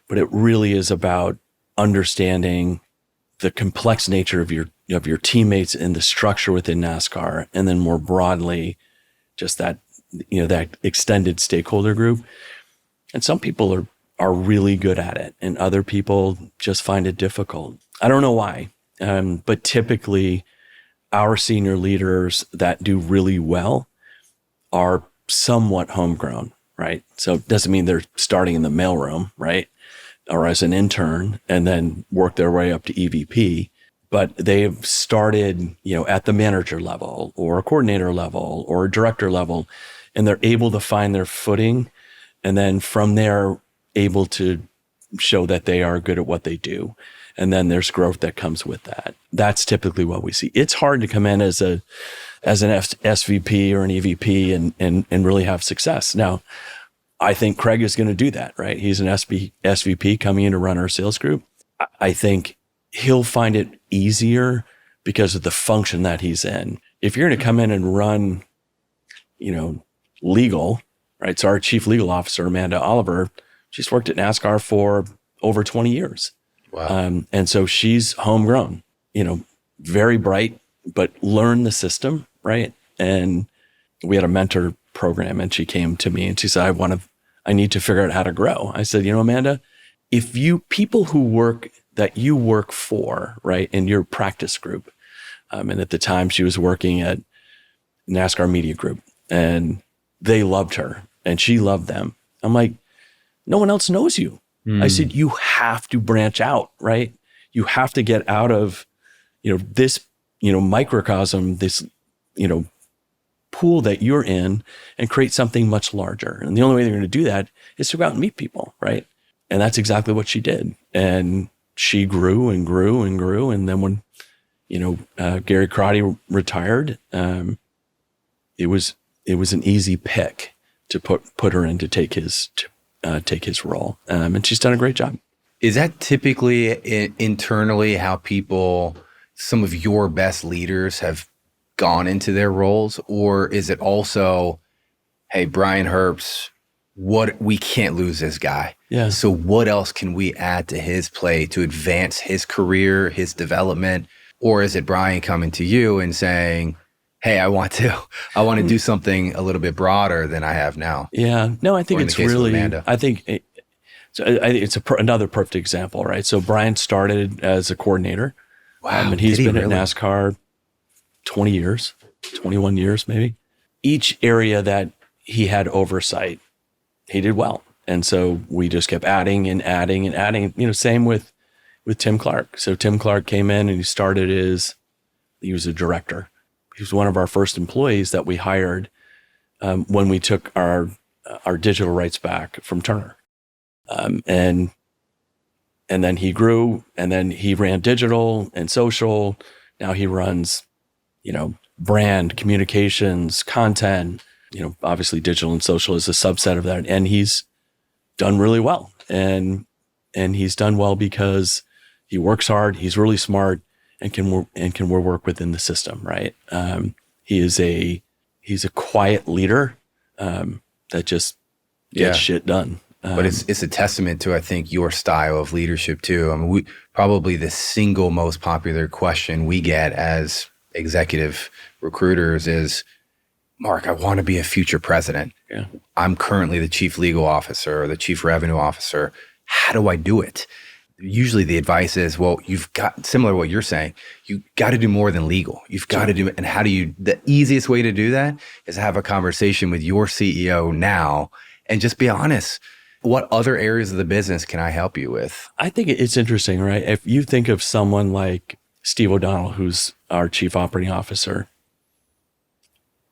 but it really is about understanding the complex nature of your teammates and the structure within NASCAR. And then more broadly, just that, that extended stakeholder group. And some people are really good at it, and other people just find it difficult. I don't know why, but typically our senior leaders that do really well are somewhat homegrown, right? So it doesn't mean they're starting in the mailroom, right? Or as an intern and then work their way up to EVP, but they've started, at the manager level or a coordinator level or a director level, and they're able to find their footing. And then from there, able to show that they are good at what they do. And then there's growth that comes with that. That's typically what we see. It's hard to come in as an SVP or an EVP and really have success. Now, I think Craig is going to do that, right? He's an SVP coming in to run our sales group. I think he'll find it easier because of the function that he's in. If you're going to come in and run, legal, right? So our chief legal officer, Amanda Oliver, she's worked at NASCAR for over 20 years. Wow. And so she's homegrown, very bright, but learned the system, right? And we had a mentor program, and she came to me and she said, I need to figure out how to grow. I said, Amanda, if people that you work for, right, in your practice group, and at the time she was working at NASCAR Media Group, and they loved her and she loved them. I'm like, no one else knows you. I said, you have to branch out, right? You have to get out of, this, microcosm, this, pool that you're in, and create something much larger. And the only way they're going to do that is to go out and meet people, right? And that's exactly what she did. And she grew and grew and grew. And then when, Gary Crotty retired, it was an easy pick. to put her in to take his role. And she's done a great job. Is that typically internally how some of your best leaders have gone into their roles? Or is it also, hey, Brian Herbst, we can't lose this guy. Yeah. So what else can we add to his play to advance his career, his development? Or is it Brian coming to you and saying, hey, I want to do something a little bit broader than I have now? Yeah. No, I think it's really, I think it's another perfect example, right? So Brian started as a coordinator. Wow. And he's been at NASCAR 20 years, 21 years maybe. Each area that he had oversight, he did well. And so we just kept adding and adding and adding, same with Tim Clark. So Tim Clark came in and he was a director. He was one of our first employees that we hired when we took our digital rights back from Turner. And then he grew, and then he ran digital and social. Now he runs, brand, communications, content, obviously digital and social is a subset of that. And he's done really well. And he's done well because he works hard, he's really smart, and can work within the system, right? He's a quiet leader that just gets shit done. But it's a testament to, I think, your style of leadership too. I mean, probably the single most popular question we get as executive recruiters is, Mark, I want to be a future president. Yeah. I'm currently the chief legal officer or the chief revenue officer. How do I do it? Usually the advice is, well, you've got, similar to what you're saying, you got to do more than legal. You've got to do it. And the easiest way to do that is have a conversation with your CEO now and just be honest. What other areas of the business can I help you with? I think it's interesting, right? If you think of someone like Steve O'Donnell, who's our chief operating officer,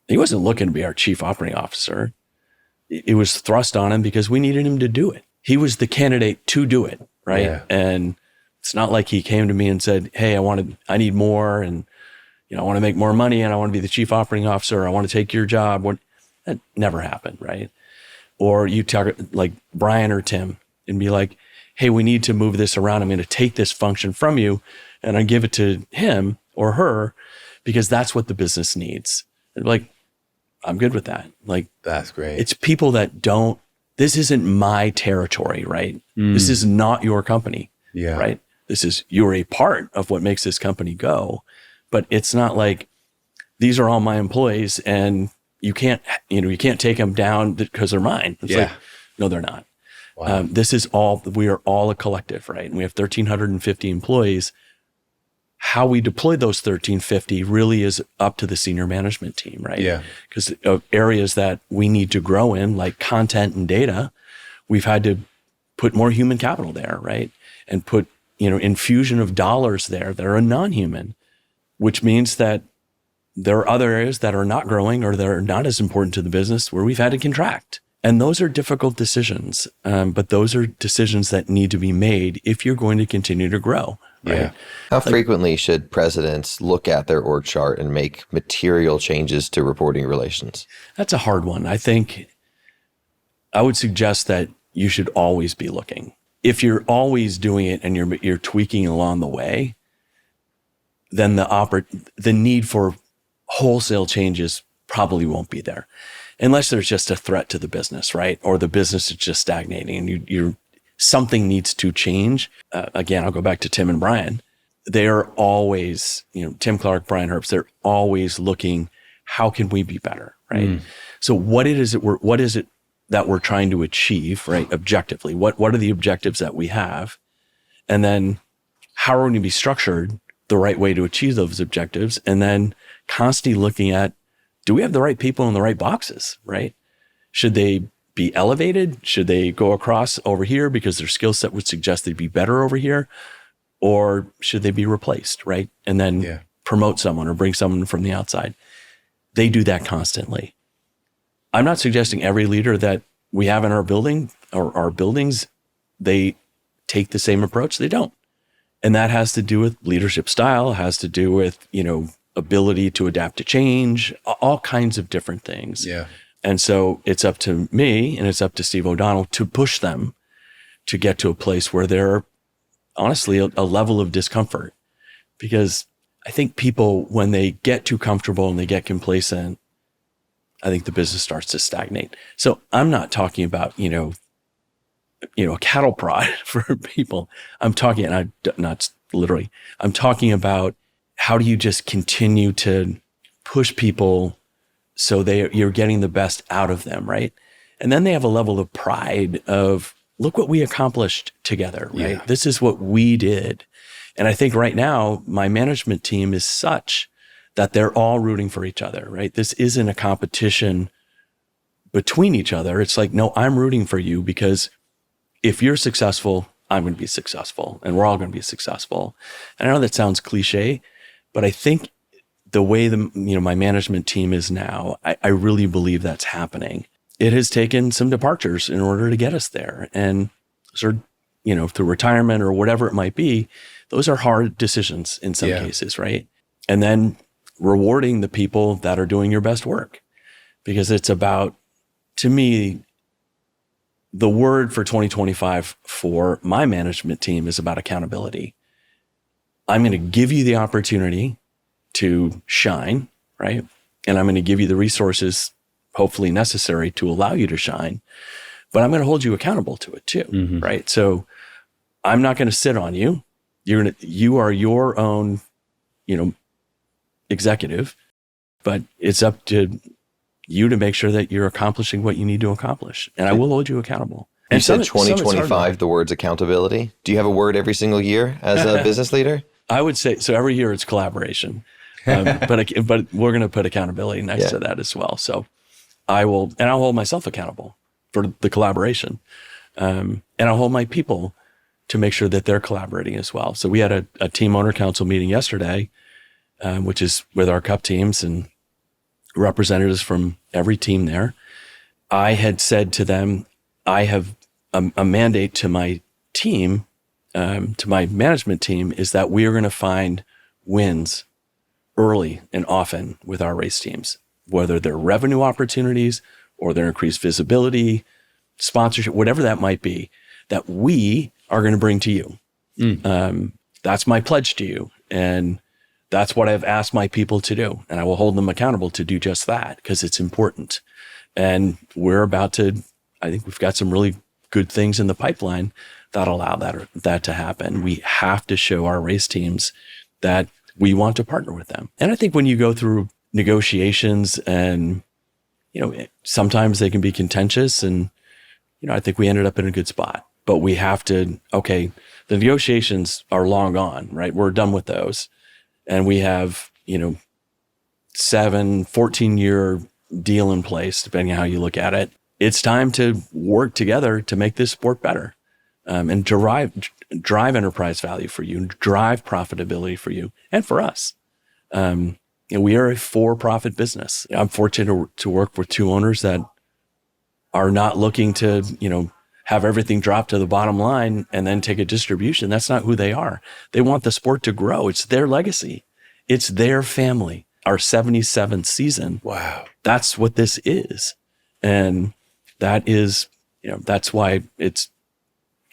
he wasn't looking to be our chief operating officer. It was thrust on him because we needed him to do it. He was the candidate to do it, right? Yeah. And it's not like he came to me and said, hey, I need more, and I want to make more money, and I want to be the chief operating officer. I want to take your job. That never happened, right? Or you talk like Brian or Tim and be like, hey, we need to move this around. I'm going to take this function from you and I give it to him or her because that's what the business needs. And like, I'm good with that. Like, that's great. It's people that this isn't my territory, right? This is not your company, right? You're a part of what makes this company go, but it's not like these are all my employees and you can't take them down because they're mine. It's like, no, they're not. Wow. We are all a collective, right? And we have 1,350 employees. How we deploy those 1,350 really is up to the senior management team, right? Yeah. Because of areas that we need to grow in, like content and data, we've had to put more human capital there, right? And put, infusion of dollars there that are non-human, which means that there are other areas that are not growing or that are not as important to the business where we've had to contract. And those are difficult decisions, but those are decisions that need to be made if you're going to continue to grow. Right? Yeah. How frequently should presidents look at their org chart and make material changes to reporting relations? That's a hard one. I think I would suggest that you should always be looking. If you're always doing it and you're tweaking along the way, then the need for wholesale changes probably won't be there, unless there's just a threat to the business, right? Or the business is just stagnating and something needs to change. Again, I'll go back to Tim and Brian. They are always, Tim Clark, Brian Herbst, they're always looking, how can we be better, right? So what is it that we're trying to achieve, right? Objectively, what are the objectives that we have? And then how are we going to be structured the right way to achieve those objectives? And then constantly looking at, do we have the right people in the right boxes, right? Should they be elevated? Should they go across over here because their skill set would suggest they'd be better over here? Or should they be replaced, right? And then promote someone or bring someone from the outside. They do that constantly. I'm not suggesting every leader that we have in our building or our buildings, they take the same approach. They don't. And that has to do with leadership style, has to do with, ability to adapt to change, all kinds of different things. Yeah. And so it's up to me and it's up to Steve O'Donnell to push them to get to a place where they're honestly a level of discomfort. Because I think people, when they get too comfortable and they get complacent, I think the business starts to stagnate. So I'm not talking about, a cattle prod for people. I'm talking, and I'm not literally, I'm talking about how do you just continue to push people so you're getting the best out of them, right? And then they have a level of pride of, look what we accomplished together, right? Yeah. This is what we did. And I think right now, my management team is such that they're all rooting for each other, right? This isn't a competition between each other. It's like, no, I'm rooting for you because if you're successful, I'm going to be successful and we're all going to be successful. And I know that sounds cliche, but I think the way my management team is now, I really believe that's happening. It has taken some departures in order to get us there. And sort of, through retirement or whatever it might be, those are hard decisions in some cases, right? And then rewarding the people that are doing your best work, because it's about, to me, the word for 2025 for my management team is about accountability. I'm going to give you the opportunity to shine, right? And I'm going to give you the resources, hopefully necessary, to allow you to shine, but I'm going to hold you accountable to it too, right? So I'm not going to sit on you. You are your own, executive, but it's up to you to make sure that you're accomplishing what you need to accomplish. And I will hold you accountable. You And said 2025, the word's accountability. Do you have a word every single year as a business leader? I would say, so every year it's collaboration, but we're going to put accountability next to that as well. So I'll hold myself accountable for the collaboration. And I'll hold my people to make sure that they're collaborating as well. So we had a team owner council meeting yesterday, which is with our cup teams and representatives from every team there. I had said to them, I have a mandate to my team, to my management team, is that we are going to find wins early and often with our race teams, whether they're revenue opportunities or they're increased visibility, sponsorship, whatever that might be, that we are going to bring to you. That's my pledge to you. And that's what I've asked my people to do. And I will hold them accountable to do just that because it's important. And we're about to, I think we've got some really good things in the pipeline that allow that to happen. We have to show our race teams that we want to partner with them. And I think when you go through negotiations and, sometimes they can be contentious and, I think we ended up in a good spot, but we have to, the negotiations are long gone, right? We're done with those. And we have, 14-year deal in place, depending on how you look at it. It's time to work together to make this sport better, and drive enterprise value for you, drive profitability for you and for us. We are a for-profit business. I'm fortunate to work with two owners that are not looking to, have everything drop to the bottom line and then take a distribution. That's not who they are. They want the sport to grow. It's their legacy. It's their family. Our 77th season. Wow. That's what this is. And that is, that's why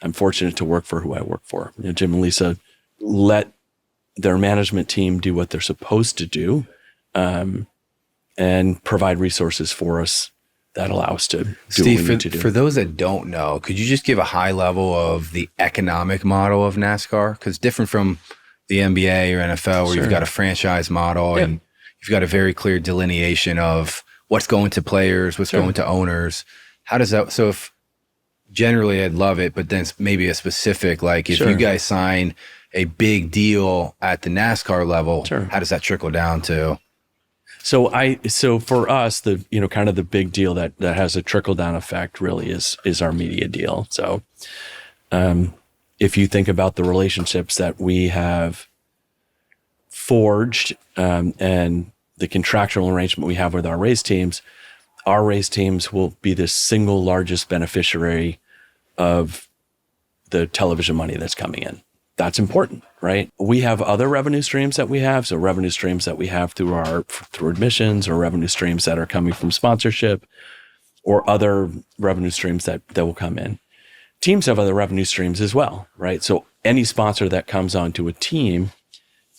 I'm fortunate to work for who I work for. Jim and Lisa let their management team do what they're supposed to do, and provide resources for us that allow us to do Steve, what we need to do. For those that don't know, could you just give a high level of the economic model of NASCAR? Because different from the NBA or NFL, where you've got a franchise model and you've got a very clear delineation of what's going to players, what's going to owners. How does that, so if generally I'd love it, but then it's maybe a specific, like if you guys sign a big deal at the NASCAR level, how does that trickle down to? So for us, the, kind of the big deal that has a trickle down effect really is our media deal. So, if you think about the relationships that we have forged, and the contractual arrangement we have with our race teams will be the single largest beneficiary of the television money that's coming in. that's important, right? We have other revenue streams that we have. So revenue streams that we have through admissions, or revenue streams that are coming from sponsorship, or other revenue streams that will come in. Teams have other revenue streams as well, right? So any sponsor that comes onto a team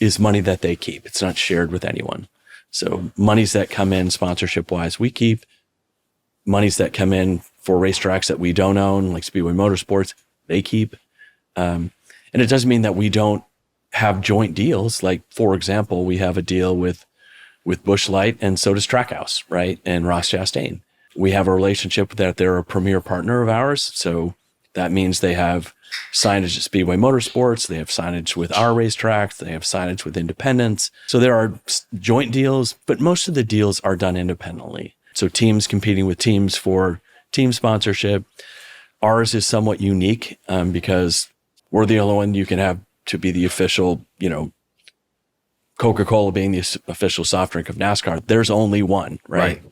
is money that they keep. It's not shared with anyone. So monies that come in sponsorship wise, we keep. Monies that come in for racetracks that we don't own, like Speedway Motorsports, they keep. And it doesn't mean that we don't have joint deals. Like, for example, we have a deal with Busch Light, and so does Trackhouse, right? And Ross Chastain. We have a relationship that they're a premier partner of ours. So that means they have signage at Speedway Motorsports. They have signage with our racetracks. They have signage with independents. So there are joint deals, but most of the deals are done independently. So teams competing with teams for team sponsorship. Ours is somewhat unique because we're the only one you can have to be the official, Coca-Cola being the official soft drink of NASCAR. There's only one, right?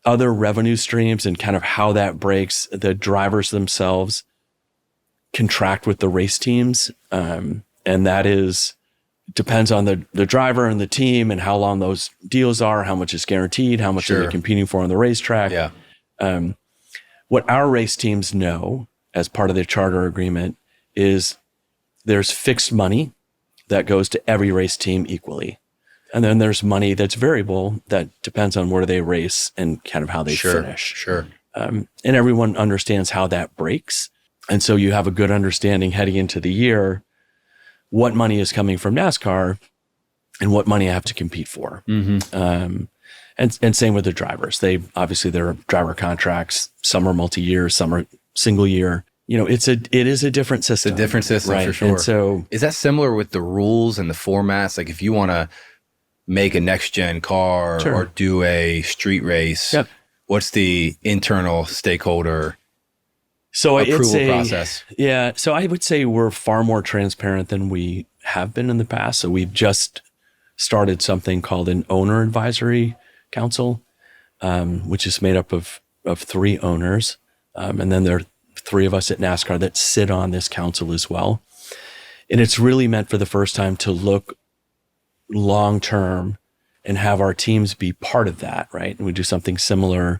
Other revenue streams and kind of how that breaks, the drivers themselves contract with the race teams. And that depends on the driver and the team and how long those deals are, how much is guaranteed, how much are they competing for on the racetrack. Yeah. What our race teams know as part of their charter agreement is there's fixed money that goes to every race team equally. And then there's money that's variable that depends on where they race and kind of how they finish. And everyone understands how that breaks. And so you have a good understanding heading into the year, what money is coming from NASCAR and what money I have to compete for. And same with the drivers. Obviously there are driver contracts. Some are multi-year, some are single year. It is a different system. It's a different system, right? For sure. And so is that similar with the rules and the formats? Like if you want to make a next gen car or do a street race, what's the internal stakeholder approval process? Yeah. So I would say we're far more transparent than we have been in the past. So we've just started something called an owner advisory council, which is made up of 3 owners. And then there are 3 of us at NASCAR that sit on this council as well. And it's really meant for the first time to look long-term and have our teams be part of that, right? And we do something similar,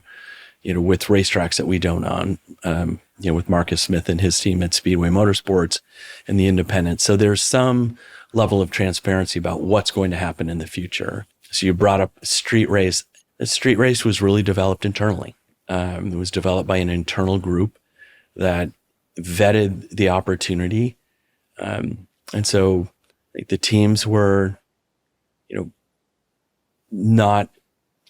with racetracks that we don't own, with Marcus Smith and his team at Speedway Motorsports and the independents. So there's some level of transparency about what's going to happen in the future. So you brought up street race. The street race was really developed internally. It was developed by an internal group that vetted the opportunity. And so the teams were, not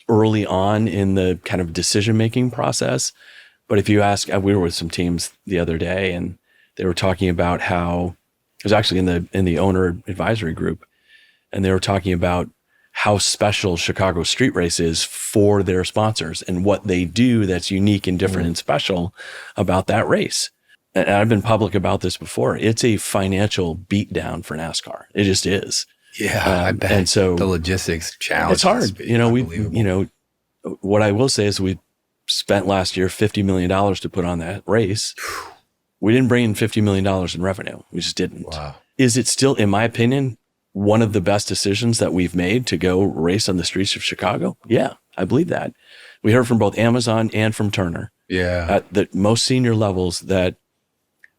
early on in the kind of decision-making process. But if you ask, we were with some teams the other day and they were talking about how, it was actually in the owner advisory group, and they were talking about how special Chicago street race is for their sponsors and what they do that's unique and different and special about that race. And I've been public about this before. It's a financial beatdown for NASCAR. It just is. Yeah, I bet. And so the logistics challenge. It's hard. What I will say is we spent last year $50 million to put on that race. We didn't bring in $50 million in revenue. We just didn't. Wow. Is it still, in my opinion, one of the best decisions that we've made to go race on the streets of Chicago? Yeah, I believe that. We heard from both Amazon and from Turner. Yeah. At the most senior levels that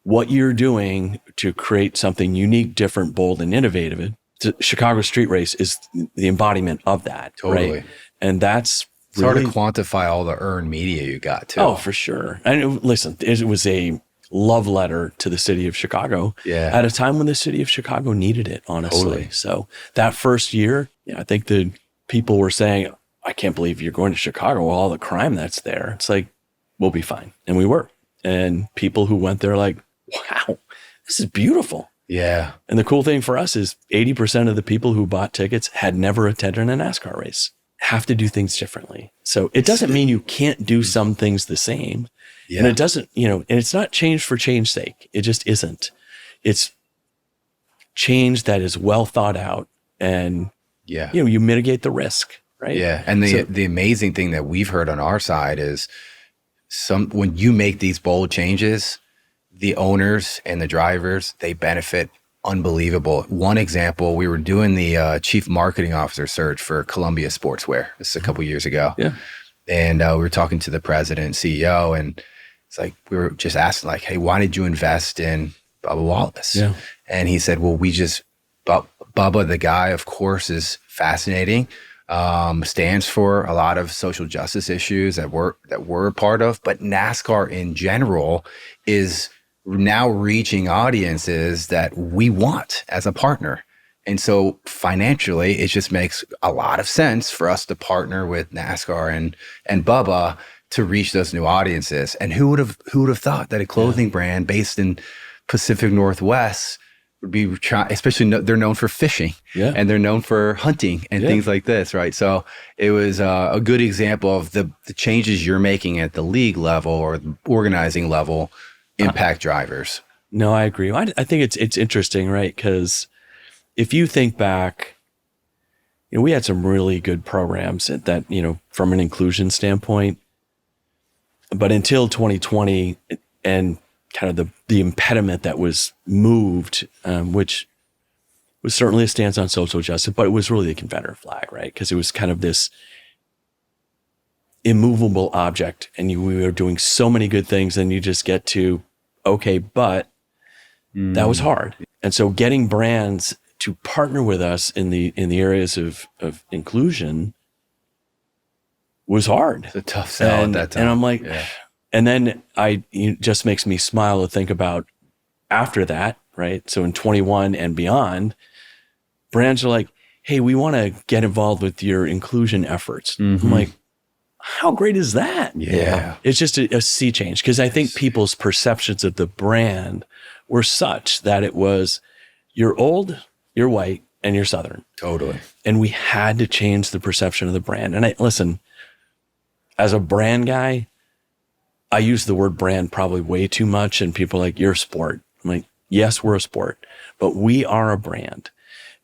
what you're doing to create something unique, different, bold, and innovative, Chicago street race is the embodiment of that. Totally. Right? And that's it's hard to quantify all the earned media you got too. Oh, for sure. And listen, it was a love letter to the city of Chicago at a time when the city of Chicago needed it, honestly. Totally. So that first year, I think the people were saying, I can't believe you're going to Chicago, all the crime that's there. It's like, we'll be fine. And we were. And people who went there like, wow, this is beautiful. Yeah. And the cool thing for us is 80% of the people who bought tickets had never attended a NASCAR race, have to do things differently. So it doesn't mean you can't do some things the same. Yeah. And it doesn't, and it's not change for change's sake. It just isn't. It's change that is well thought out and, you mitigate the risk, right? Yeah. And the amazing thing that we've heard on our side is when you make these bold changes, the owners and the drivers, they benefit unbelievable. One example, we were doing the chief marketing officer search for Columbia Sportswear. This is a couple years ago. Yeah. And we were talking to the president and CEO, and it's like, we were just asking like, hey, why did you invest in Bubba Wallace? Yeah. And he said, well, Bubba, the guy, of course, is fascinating. Stands for a lot of social justice issues that we're a part of, but NASCAR in general is now reaching audiences that we want as a partner. And so financially, it just makes a lot of sense for us to partner with NASCAR and Bubba to reach those new audiences. And who would have thought that a clothing brand based in Pacific Northwest would be especially they're known for fishing, and they're known for hunting and things like this, right? So it was a good example of the changes you're making at the league level or the organizing level impact drivers. No, I agree. I think it's interesting, right? Because if you think back, we had some really good programs that, from an inclusion standpoint, but until 2020 and kind of the impediment that was moved, which was certainly a stance on social justice, but it was really the Confederate flag, right? Because it was kind of this immovable object, and we were doing so many good things, and you just get to, okay, but that was hard. And so getting brands to partner with us in the areas of inclusion was hard. It's a tough sell at that time. And I'm like, and then it just makes me smile to think about after that, right? So in 21 and beyond, brands are like, hey, we want to get involved with your inclusion efforts. I'm like, how great is that? Yeah. It's just a sea change, because I think people's perceptions of the brand were such that it was, you're old, you're white, and you're Southern. Totally. And we had to change the perception of the brand. And listen, as a brand guy, I use the word brand probably way too much, and people are like, you're a sport. I'm like, yes, we're a sport, but we are a brand.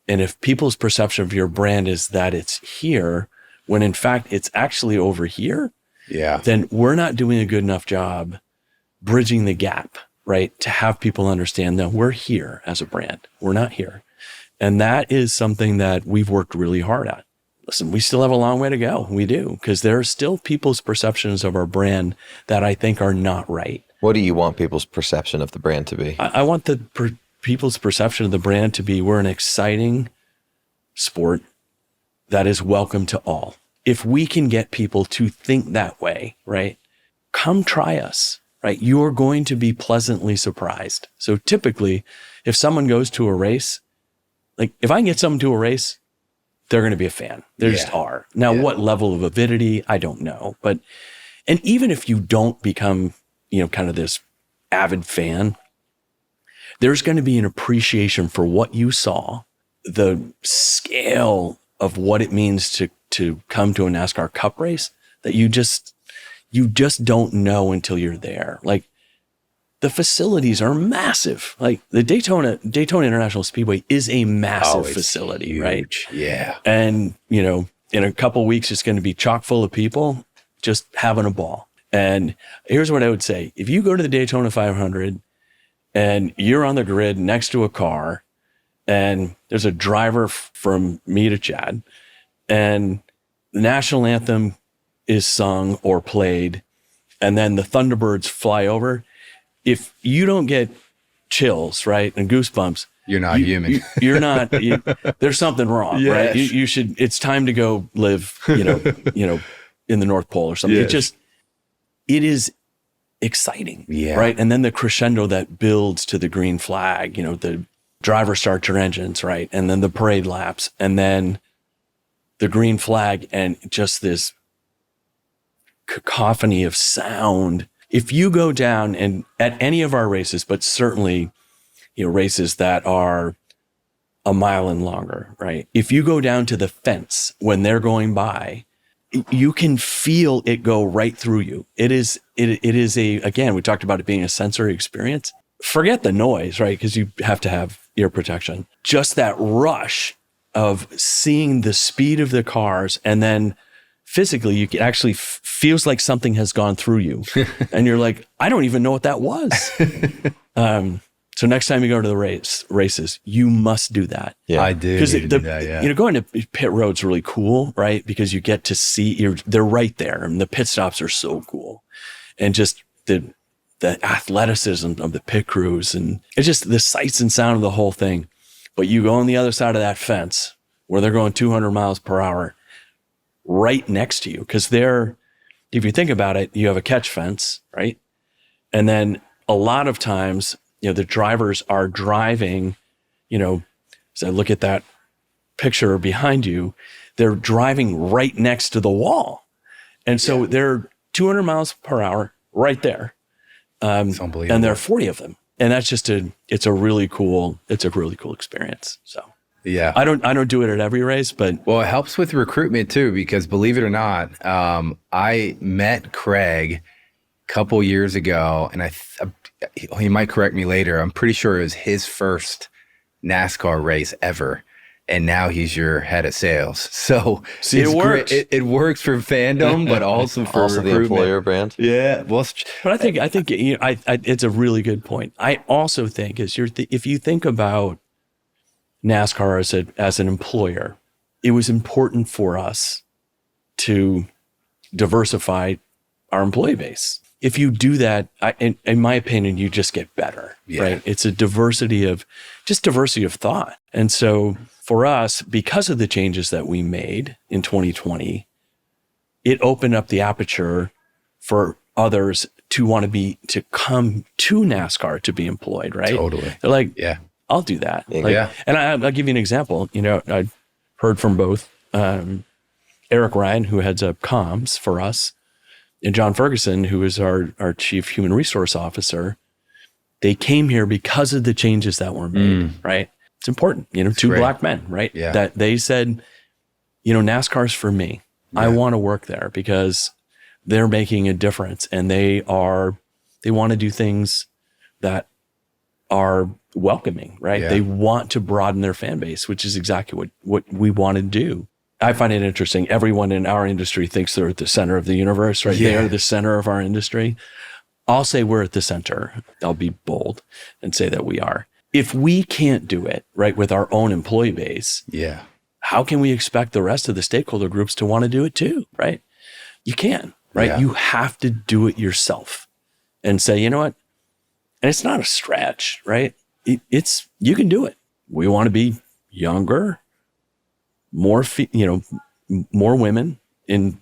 And if people's perception of your brand is that it's here, when in fact it's actually over here, then we're not doing a good enough job bridging the gap, right? To have people understand that we're here as a brand. We're not here. And that is something that we've worked really hard at. Listen, we still have a long way to go. We do, because there are still people's perceptions of our brand that I think are not right. What do you want people's perception of the brand to be? I want people's perception of the brand to be, we're an exciting sport that is welcome to all. If we can get people to think that way, right? Come try us, right? You're going to be pleasantly surprised. So typically, if someone goes to a race, like if I can get someone to a race, they're going to be a fan. They just are. Now, what level of avidity, I don't know. And even if you don't become, kind of this avid fan, there's going to be an appreciation for what you saw, the scale of what it means to come to a NASCAR Cup race that you just don't know until you're there. Like, the facilities are massive. Like the Daytona International Speedway is a massive facility, huge. Right? Yeah. And, in a couple of weeks, it's going to be chock full of people just having a ball. And here's what I would say. If you go to the Daytona 500 and you're on the grid next to a car and there's a driver from me to Chad, and the national anthem is sung or played, and then the Thunderbirds fly over, if you don't get chills, right, and goosebumps, you're not human. You're not. There's something wrong, right? You should. It's time to go live, in the North Pole or something. Yes. It is exciting, right? And then the crescendo that builds to the green flag. The driver start your engines, right, and then the parade laps, and then the green flag, and just this cacophony of sound. If you go down and at any of our races, but certainly, races that are a mile and longer, right? If you go down to the fence when they're going by, you can feel it go right through you. It is again, we talked about it being a sensory experience. Forget the noise, right? Because you have to have ear protection. Just that rush of seeing the speed of the cars, and then physically, you can actually feels like something has gone through you, and you're like, I don't even know what that was. So next time you go to the races, you must do that. Yeah. I do. Because need to do that, yeah. going to pit road's really cool, right? Because you get to see, they're right there, and the pit stops are so cool, and just the athleticism of the pit crews, and it's just the sights and sound of the whole thing. But you go on the other side of that fence where they're going 200 miles per hour, right next to you, because if you think about it, you have a catch fence, right? And then a lot of times, the drivers are driving, as I look at that picture behind you, they're driving right next to the wall. And so they're 200 miles per hour right there. It's unbelievable. And there are 40 of them. And that's it's a really cool experience. So yeah, I don't do it at every race, but well, it helps with recruitment too, because believe it or not, I met Craig a couple years ago, and he might correct me later. I'm pretty sure it was his first NASCAR race ever. And now he's your head of sales. So see, it works. It works for fandom, but also for also the employer brand. Yeah. Well, but I think it's a really good point. I also think if you think about NASCAR as an employer, it was important for us to diversify our employee base. If you do that, in my opinion, you just get better, right? It's a diversity of thought. And so for us, because of the changes that we made in 2020, it opened up the aperture for others to come to NASCAR to be employed, right? Totally. They're like, I'll do that. And I'll give you an example. I heard from both Eric Ryan, who heads up comms for us, and John Ferguson, who is our chief human resource officer. They came here because of the changes that were made, right? It's important, two great. Black men, right? Yeah. That they said, NASCAR's for me. Yeah. I want to work there because they're making a difference, and they want to do things that are welcoming, right? Yeah. They want to broaden their fan base, which is exactly what we want to do. I find it interesting. Everyone in our industry thinks they're at the center of the universe, right? Yeah. They are the center of our industry. I'll say we're at the center. I'll be bold and say that we are. If we can't do it, right, with our own employee base, how can we expect the rest of the stakeholder groups to want to do it too, right? You can, right? Yeah. You have to do it yourself and say, you know what? And it's not a stretch, right? You can do it. We want to be younger, more women in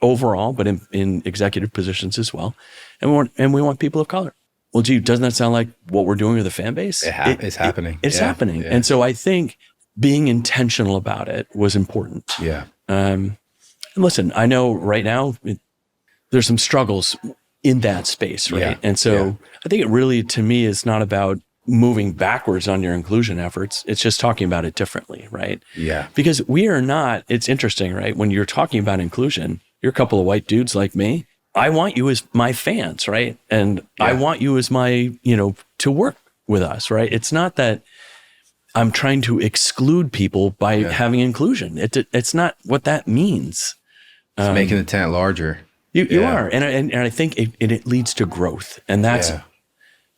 overall, but in executive positions as well. And we want people of color. Well, gee, doesn't that sound like what we're doing with the fan base? It's happening. It's happening. And so I think being intentional about it was important. Yeah. And listen, I know right now there's some struggles in that space, right? Yeah. And so I think it really, to me, is not about moving backwards on your inclusion efforts. It's just talking about it differently, right? Yeah. Because we are not, it's interesting, right? When you're talking about inclusion, you're a couple of white dudes like me. I want you as my fans, right? And I want you as my, to work with us, right? It's not that I'm trying to exclude people by having inclusion. It's not what that means. It's making the tent larger. You are. And I think it leads to growth. And that's,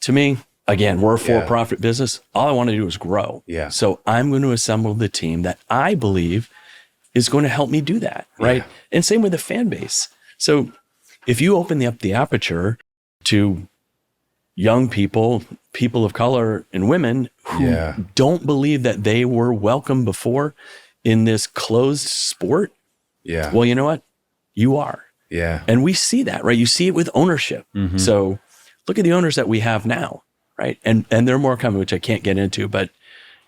to me, again, we're a for-profit business. All I want to do is grow. Yeah. So I'm going to assemble the team that I believe is going to help me do that, right? Yeah. And same with the fan base. So if you open up the aperture to young people, people of color, and women who don't believe that they were welcome before in this closed sport, well, you know what? You are. Yeah. And we see that, right? You see it with ownership. Mm-hmm. So look at the owners that we have now, right? And there are more coming, which I can't get into, but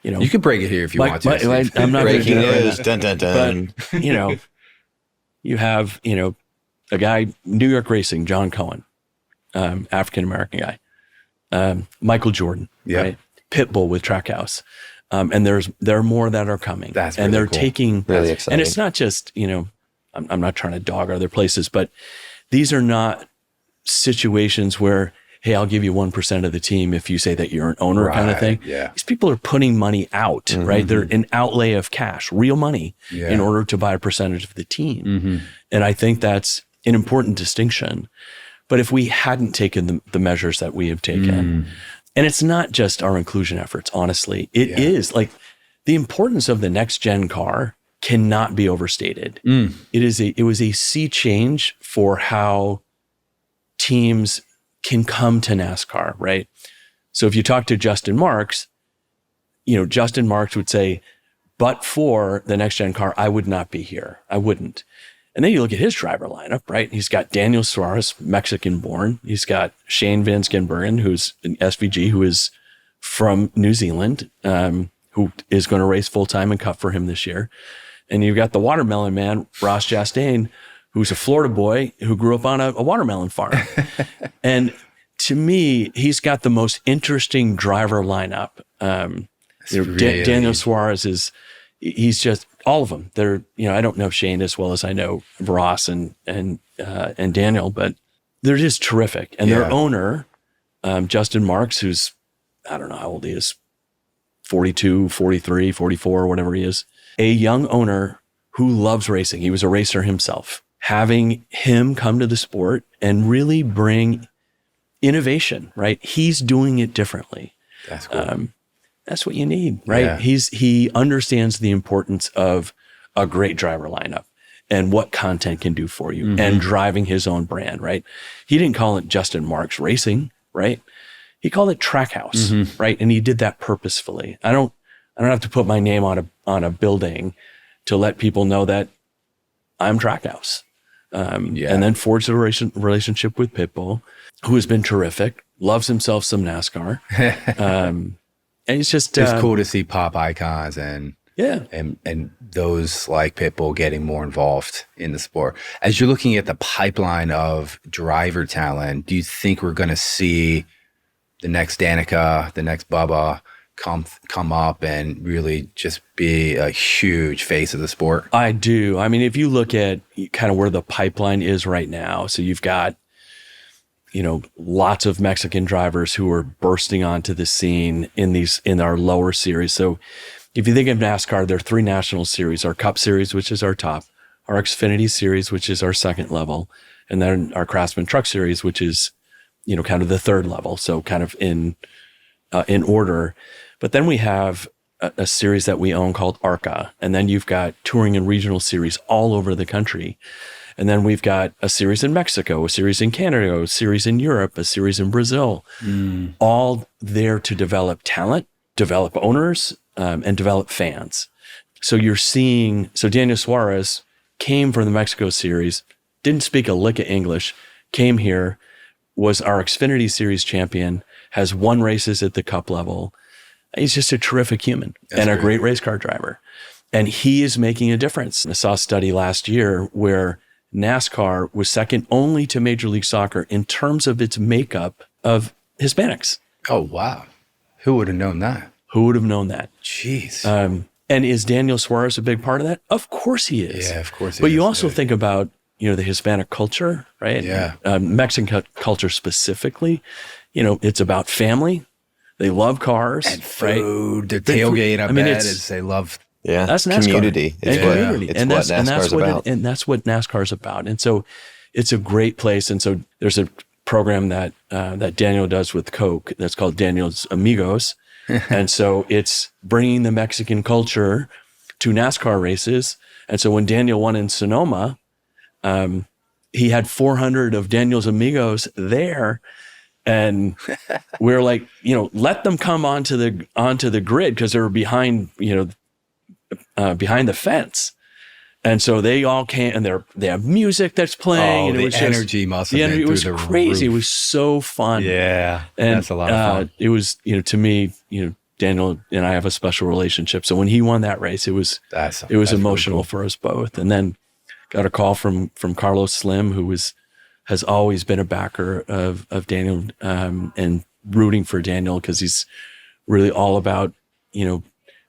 you can break it here if you want to. I'm not breaking news. Dun, dun, dun. But, you have, a guy, New York Racing, John Cohen, African-American guy, Michael Jordan, right? Pitbull with Trackhouse. And there are more that are coming. That's and they're cool. taking, really exciting. And it's not just, I'm not trying to dog other places, but these are not situations where, hey, I'll give you 1% of the team if you say that you're an owner kind of thing. Yeah. These people are putting money out, right? They're an outlay of cash, real money, in order to buy a percentage of the team. Mm-hmm. And I think that's an important distinction. But if we hadn't taken the measures that we have taken, And it's not just our inclusion efforts, honestly. It is like the importance of the next gen car cannot be overstated. It was a sea change for how teams can come to NASCAR, right? So if you talk to Justin Marks, Justin Marks would say, but for the next gen car, I would not be here. I wouldn't. And then you look at his driver lineup, right? He's got Daniel Suarez, Mexican born. He's got Shane Van Gisbergen, who's an SVG, who is from New Zealand, who is going to race full time in Cup for him this year. And you've got the watermelon man, Ross Chastain, who's a Florida boy who grew up on a watermelon farm. And to me, he's got the most interesting driver lineup. Daniel Suarez he's just all of them. They're, I don't know Shane as well as I know Ross and Daniel, but they're just terrific. And their owner, Justin Marks, who's, I don't know how old he is, 42, 43, 44, whatever he is, a young owner who loves racing. He was a racer himself. Having him come to the sport and really bring innovation, right? He's doing it differently. That's cool. That's what you need, right? Yeah. He understands the importance of a great driver lineup and what content can do for you and driving his own brand, right? He didn't call it Justin Marks Racing, right? He called it Trackhouse, right? And he did that purposefully. I don't have to put my name on a building to let people know that I'm Trackhouse. And then forged a relationship with Pitbull, who has been terrific, loves himself some NASCAR. And it's just it's cool to see pop icons and those like Pitbull getting more involved in the sport. As you're looking at the pipeline of driver talent, do you think we're going to see the next Danica, the next Bubba come up and really just be a huge face of the sport? I do. I mean, if you look at kind of where the pipeline is right now, so you've got lots of Mexican drivers who are bursting onto the scene in our lower series. So if you think of NASCAR, there are 3 national series: our Cup Series, which is our top, our Xfinity Series, which is our second level, and then our Craftsman Truck Series, which is, kind of the third level. So kind of in order. But then we have a series that we own called ARCA. And then you've got touring and regional series all over the country. And then we've got a series in Mexico, a series in Canada, a series in Europe, a series in Brazil, all there to develop talent, develop owners, and develop fans. So Daniel Suarez came from the Mexico series, didn't speak a lick of English, came here, was our Xfinity Series champion, has won races at the Cup level. He's just a terrific human and a great race car driver. And he is making a difference. I saw a study last year where NASCAR was second only to Major League Soccer in terms of its makeup of Hispanics. Oh, wow. Who would have known that? Who would have known that? Jeez. And is Daniel Suarez a big part of that? Of course he is. Yeah, of course he is. But you also think about, the Hispanic culture, right? Yeah. Mexican culture specifically, it's about family. They love cars. And food. Right? The tailgate, I bet, is they love. Yeah, that's NASCAR. Community. And It's what NASCAR's about. And that's what NASCAR's about. And so it's a great place. And so there's a program that Daniel does with Coke that's called Daniel's Amigos. And so it's bringing the Mexican culture to NASCAR races. And so when Daniel won in Sonoma, he had 400 of Daniel's Amigos there. And we're like, let them come onto the grid because they're behind, behind the fence. And so they all came, and they have music that's playing. Oh, and the it was energy must have been it was through the crazy. roof. It was so fun. Yeah, and that's a lot of fun. It was, to me, Daniel and I have a special relationship. So when he won that race, it was emotional really cool. for us both. And then got a call from Carlos Slim, who has always been a backer of Daniel and rooting for Daniel because he's really all about,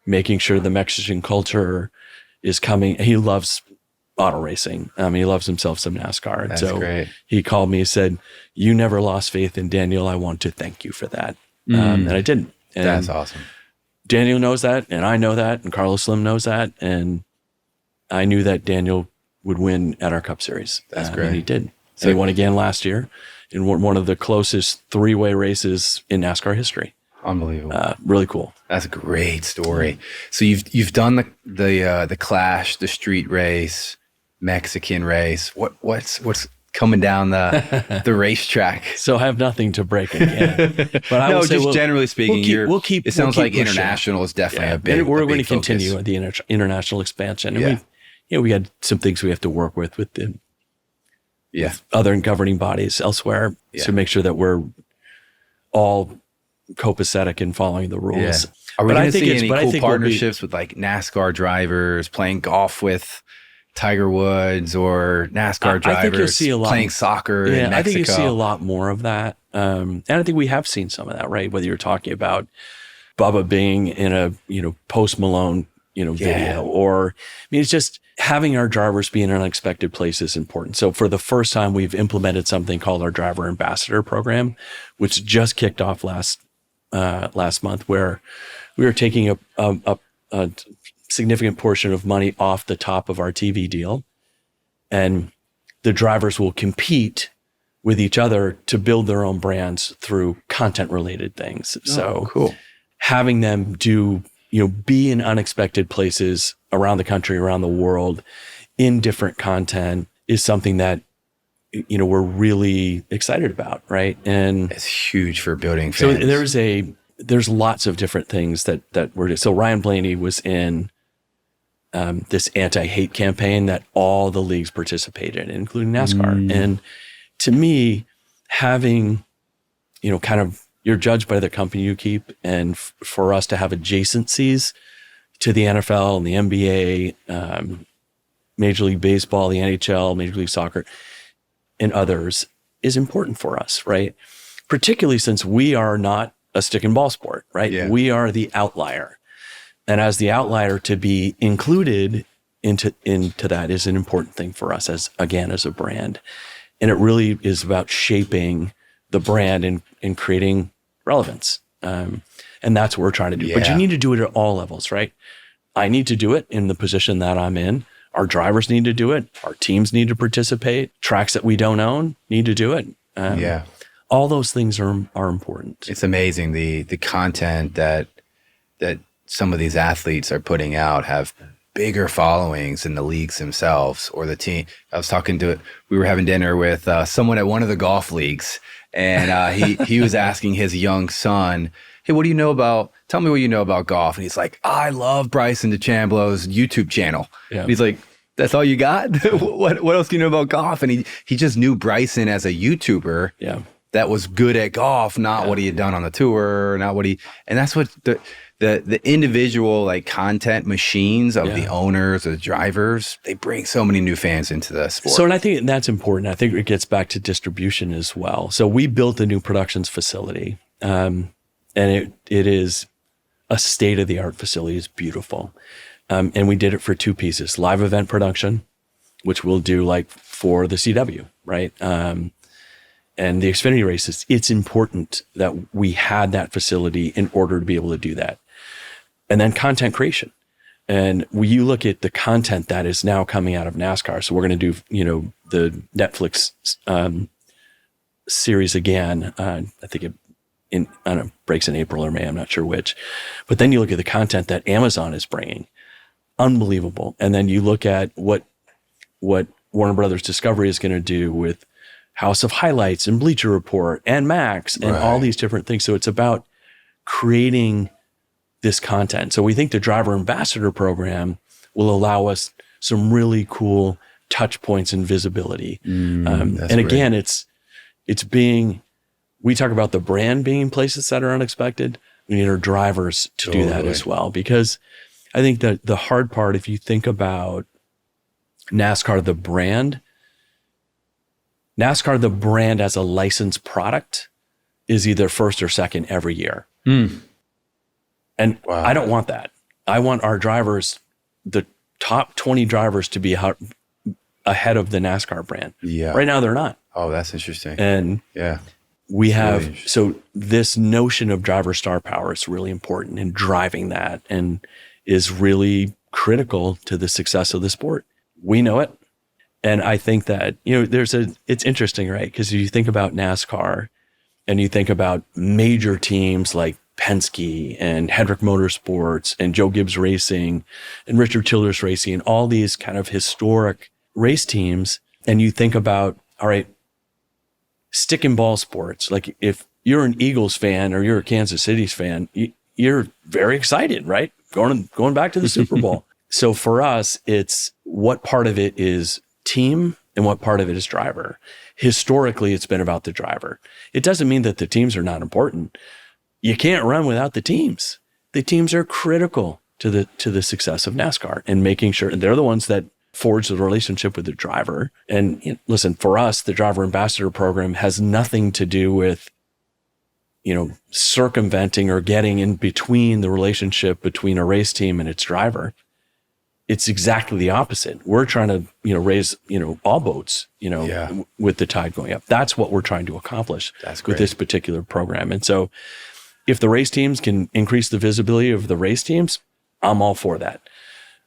making sure the Mexican culture is coming. He loves auto racing. He loves himself some NASCAR. And That's so great. He called me and said, "You never lost faith in Daniel. I want to thank you for that." And I didn't. And That's awesome. Daniel knows that, and I know that, and Carlos Slim knows that. And I knew that Daniel would win at our Cup Series. That's great. And he did. So he won again last year. in one of the closest three-way races in NASCAR history. Unbelievable. Really cool. That's a great story. So you've done the Clash, the street race, Mexican race. What's coming down the racetrack? So I have nothing to break again. But I no, will say just generally speaking, it sounds like pushing. International is definitely a big. We're going to focus. continue the international expansion, and we got some things we have to work with the other governing bodies elsewhere to make sure that we're all copacetic in following the rules. Yeah. Are we going to see any cool partnerships with like NASCAR drivers playing golf with Tiger Woods or NASCAR drivers I think you'll see a lot, playing soccer in Mexico? I think you see a lot more of that. And I think we have seen some of that, right? Whether you're talking about Bubba being in a, Post Malone, video, or, it's just having our drivers be in unexpected places is important. So for the first time, we've implemented something called our Driver Ambassador Program, which just kicked off last month, where we were taking a significant portion of money off the top of our TV deal, and the drivers will compete with each other to build their own brands through content related things. So cool. Having them be in unexpected places around the country, around the world, in different content is something that we're really excited about, right? And it's huge for building fans. So there's lots of different things that we're. So Ryan Blaney was in this anti-hate campaign that all the leagues participated in, including NASCAR. And to me, having kind of, you're judged by the company you keep, and for us to have adjacencies to the NFL and the NBA, Major League Baseball, the NHL, Major League Soccer, and others is important for us, right? Particularly since we are not a stick and ball sport, right? Yeah. We are the outlier. And as the outlier, to be included into that is an important thing for us as a brand. And it really is about shaping the brand and creating relevance. And that's what we're trying to do. Yeah. But you need to do it at all levels, right? I need to do it in the position that I'm in. Our drivers need to do it. Our teams need to participate. Tracks that we don't own need to do it. All those things are important. It's amazing the content that some of these athletes are putting out have bigger followings than the leagues themselves or the team. We were having dinner with someone at one of the golf leagues, and he was asking his young son, hey, tell me what you know about golf. And he's like, I love Bryson DeChambeau's YouTube channel. Yeah. And he's like, that's all you got? What else do you know about golf? And he just knew Bryson as a YouTuber that was good at golf, not what he had done on the tour, and that's what the individual like content machines of the owners, the drivers, they bring so many new fans into the sport. So, and I think that's important. I think it gets back to distribution as well. So we built a new productions facility, and it is a state-of-the-art facility. It's beautiful. And we did it for two pieces: live event production, which we'll do like for the CW, right? And the Xfinity races. It's important that we had that facility in order to be able to do that. And then content creation. And when you look at the content that is now coming out of NASCAR, so we're going to do, the Netflix series again. I think it breaks in April or May. I'm not sure which. But then you look at the content that Amazon is bringing. Unbelievable. And then you look at what Warner Brothers Discovery is going to do with House of Highlights and Bleacher Report and Max and all these different things. So it's about creating this content. So we think the Driver Ambassador Program will allow us some really cool touch points and visibility. And again, it's we talk about the brand being in places that are unexpected. We need our drivers to do that as well, because I think that the hard part, if you think about NASCAR, the brand as a licensed product is either first or second every year. And I don't want that. I want our drivers, the top 20 drivers, to be ahead of the NASCAR brand. Yeah. Right now, they're not. Oh, that's interesting. And we have, so this notion of driver star power is really important in driving that and is really critical to the success of the sport. We know it. And I think that, it's interesting, right? Because you think about NASCAR and you think about major teams like Penske and Hendrick Motorsports and Joe Gibbs Racing and Richard Childress Racing and all these kind of historic race teams. And you think about, all right, stick and ball sports. Like if you're an Eagles fan or you're a Kansas City's fan, you're very excited, right? Going back to the Super Bowl. So for us, it's what part of it is team and what part of it is driver. Historically, it's been about the driver. It doesn't mean that the teams are not important. You can't run without the teams. The teams are critical to the success of NASCAR and making sure, and they're the ones that forge the relationship with the driver. And listen, for us, the driver ambassador program has nothing to do with, circumventing or getting in between the relationship between a race team and its driver. It's exactly the opposite. We're trying to, raise, all boats, with the tide going up. That's what we're trying to accomplish with this particular program. And so if the race teams can increase the visibility of the race teams, I'm all for that.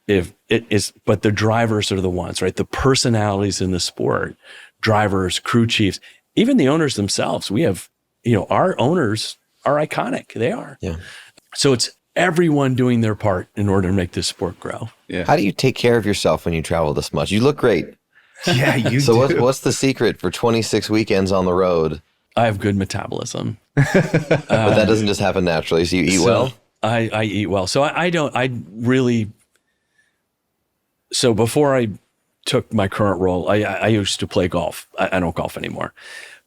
If it is, but the drivers are the ones, right? The personalities in the sport, drivers, crew chiefs, even the owners themselves. We have, our owners are iconic. They are. Yeah. So it's everyone doing their part in order to make this sport grow. Yeah. How do you take care of yourself when you travel this much? You look great. Yeah, you so do. what's the secret for 26 weekends on the road? I have good metabolism. But that doesn't just happen naturally. So you eat well? I eat well. So so before I took my current role, I used to play golf. I don't golf anymore.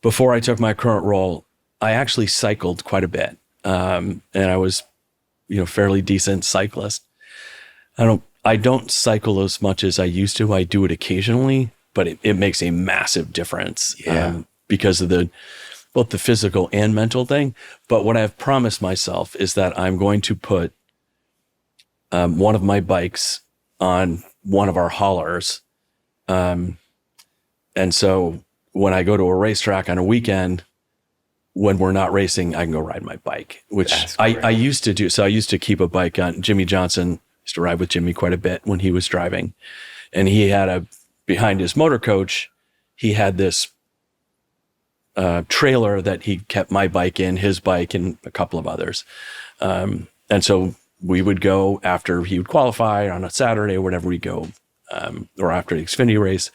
Before I took my current role, I actually cycled quite a bit. And I was, fairly decent cyclist. I don't cycle as much as I used to. I do it occasionally, but it makes a massive difference. Yeah. Because of both the physical and mental thing. But what I've promised myself is that I'm going to put one of my bikes on one of our haulers. And so when I go to a racetrack on a weekend, when we're not racing, I can go ride my bike, which I used to do. So I used to keep a bike on. Jimmie Johnson used to ride with Jimmy quite a bit when he was driving. And he had behind his motor coach, he had this trailer that he kept my bike in, his bike, and a couple of others. And so we would go after he would qualify on a Saturday or whatever, we go, or after the Xfinity race,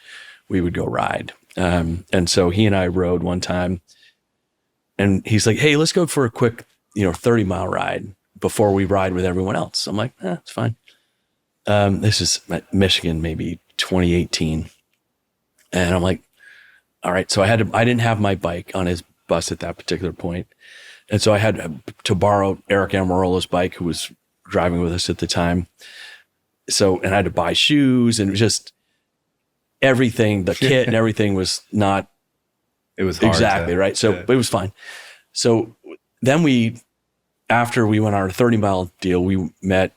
we would go ride. And so he and I rode one time, and he's like, hey, let's go for a quick, 30-mile ride before we ride with everyone else. I'm like, it's fine. This is Michigan, maybe 2018. And I'm like, all right. So I didn't have my bike on his bus at that particular point. And so I had to borrow Eric Amarola's bike, who was driving with us at the time. So, and I had to buy shoes and just everything, the kit and everything was not. It was hard exactly right. So it was fine. So then after we went on our 30-mile deal, we met,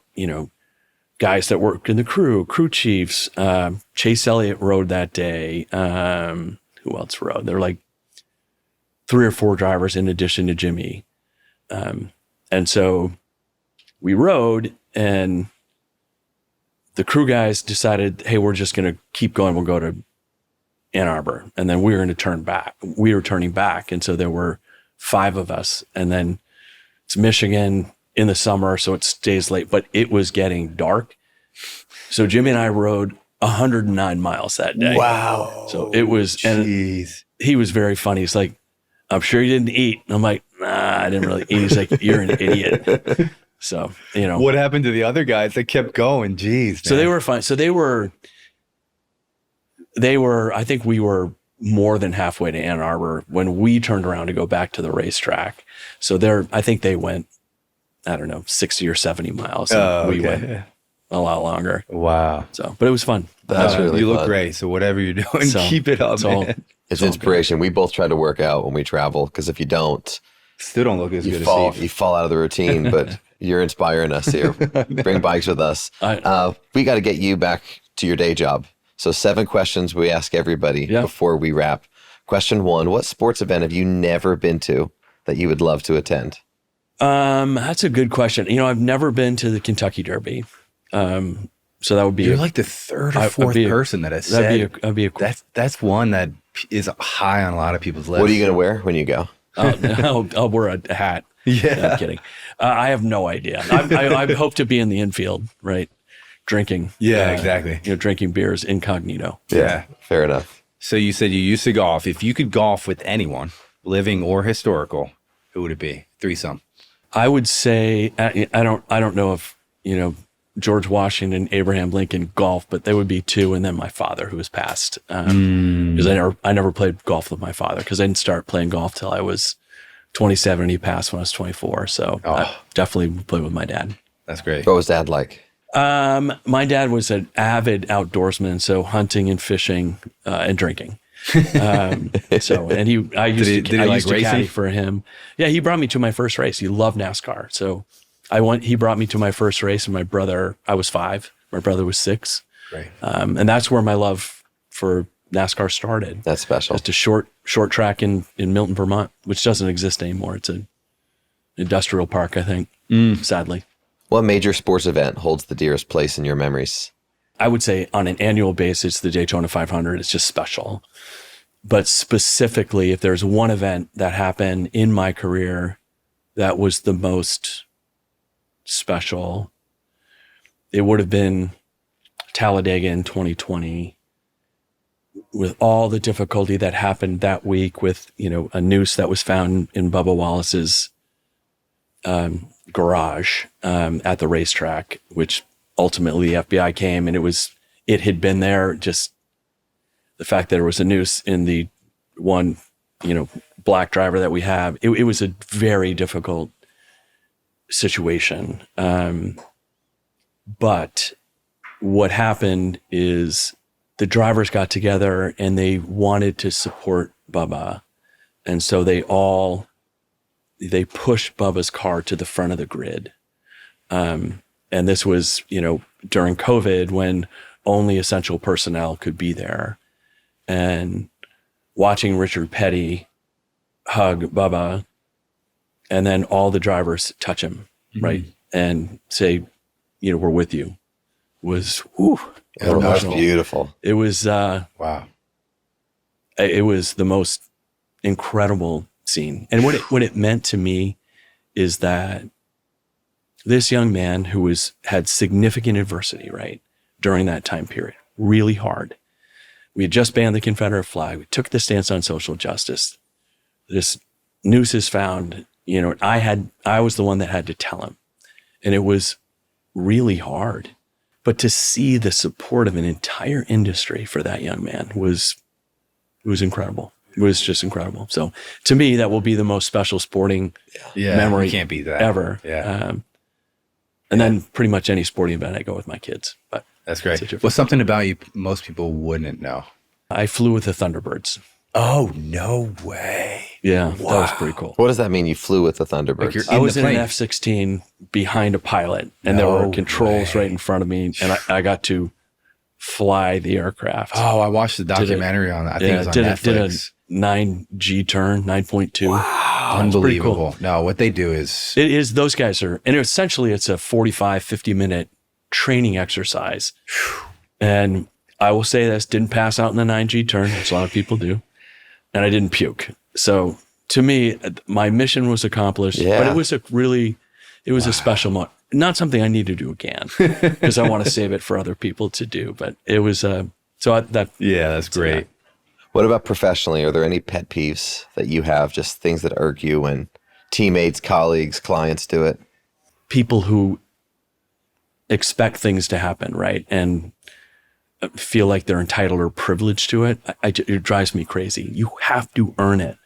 guys that worked in the crew chiefs. Chase Elliott rode that day. Who else rode? There were like 3 or 4 drivers in addition to Jimmy. And so we rode, and the crew guys decided, hey, we're just going to keep going. We'll go to Ann Arbor. And then we were going to turn back. We were turning back. And so there were 5 of us. And then it's Michigan in the summer, so it stays late, but it was getting dark. So Jimmy and I rode 109 miles that day. Wow. So it was, and he was very funny. He's like, I'm sure you didn't eat. And I'm like, nah, I didn't really eat. He's like, you're an idiot. So, What happened to the other guys that kept going? Jeez. So they were fine. So they were, I think we were more than halfway to Ann Arbor when we turned around to go back to the racetrack. So I think they went, 60 or 70 miles. We went a lot longer. Wow. So, but it was fun. That's really you fun. look great. So whatever you're doing, keep it up, man. It's inspiration. We both try to work out when we travel, because if you don't, still don't look as good as Steve. You fall out of the routine, but you're inspiring us here. Bring bikes with us. We got to get you back to your day job. So 7 questions we ask everybody before we wrap. Question 1, what sports event have you never been to that you would love to attend? That's a good question. I've never been to the Kentucky Derby. So that would be You're like the third or fourth person that has said that'd be a cool. That's one that is high on a lot of people's lists. What are you going to wear when you go? I'll wear a hat. Yeah. No, I'm kidding. I have no idea. I hope to be in the infield, right? Drinking. Yeah, exactly. Drinking beers incognito. Yeah. Fair enough. So you said you used to golf. If you could golf with anyone, living or historical, who would it be? Threesome. I would say I don't know if George Washington, Abraham Lincoln golf, but they would be two, and then my father, who has passed, because I never played golf with my father because I didn't start playing golf till I was 27, and he passed when I was 24. So I definitely played with my dad. That's great. What was Dad like? My dad was an avid outdoorsman, so hunting and fishing and drinking. I used to caddy for him. Yeah, he brought me to my first race. He loved NASCAR, so he brought me to my first race, and I was 5. My brother was 6. Right. And that's where my love for NASCAR started. That's special. Just a short track in Milton, Vermont, which doesn't exist anymore. It's an industrial park, I think, sadly. What major sports event holds the dearest place in your memories? I would say on an annual basis, the Daytona 500 is just special. But specifically, if there's one event that happened in my career that was the most special, it would have been Talladega in 2020, with all the difficulty that happened that week with, a noose that was found in Bubba Wallace's garage at the racetrack, which ultimately the FBI came, and it had been there. Just the fact that there was a noose in the one, black driver that we have, it was a very difficult situation. But what happened is the drivers got together and they wanted to support Bubba. And so they pushed Bubba's car to the front of the grid. And this was, during COVID, when only essential personnel could be there. And watching Richard Petty hug Bubba, and then all the drivers touch him, right? And say, we're with you, was, That was beautiful. It was, wow. It was the most incredible scene. And what it meant to me is that this young man who had significant adversity, right, during that time period, really hard. We had just banned the Confederate flag. We took the stance on social justice. This noose is found. I was the one that had to tell him, and it was really hard. But to see the support of an entire industry for that young man was incredible. It was just incredible. So to me, that will be the most special sporting memory. You can't beat that ever. Yeah. And then pretty much any sporting event I go with my kids. But that's great. Well, something about you most people wouldn't know. I flew with the Thunderbirds. Oh, no way. Yeah, wow. That was pretty cool. What does that mean? You flew with the Thunderbirds? I was in an F-16 behind a pilot, and there were controls right in front of me, and I got to fly the aircraft. Oh, I watched the documentary on that. I think it was on Netflix. Did a 9G turn, 9.2. Wow, unbelievable. Cool. No, what they do is... It is, those guys are, and essentially it's a 45, 50-minute training exercise. And I will say this, didn't pass out in the 9G turn, which a lot of people do, and I didn't puke. So to me, my mission was accomplished, but it was a special moment. Not something I need to do again because I want to save it for other people to do. But it was that's great. What about professionally? Are there any pet peeves that you have? Just things that irk you when teammates, colleagues, clients do it? People who expect things to happen, right, and feel like they're entitled or privileged to it. It drives me crazy. You have to earn it.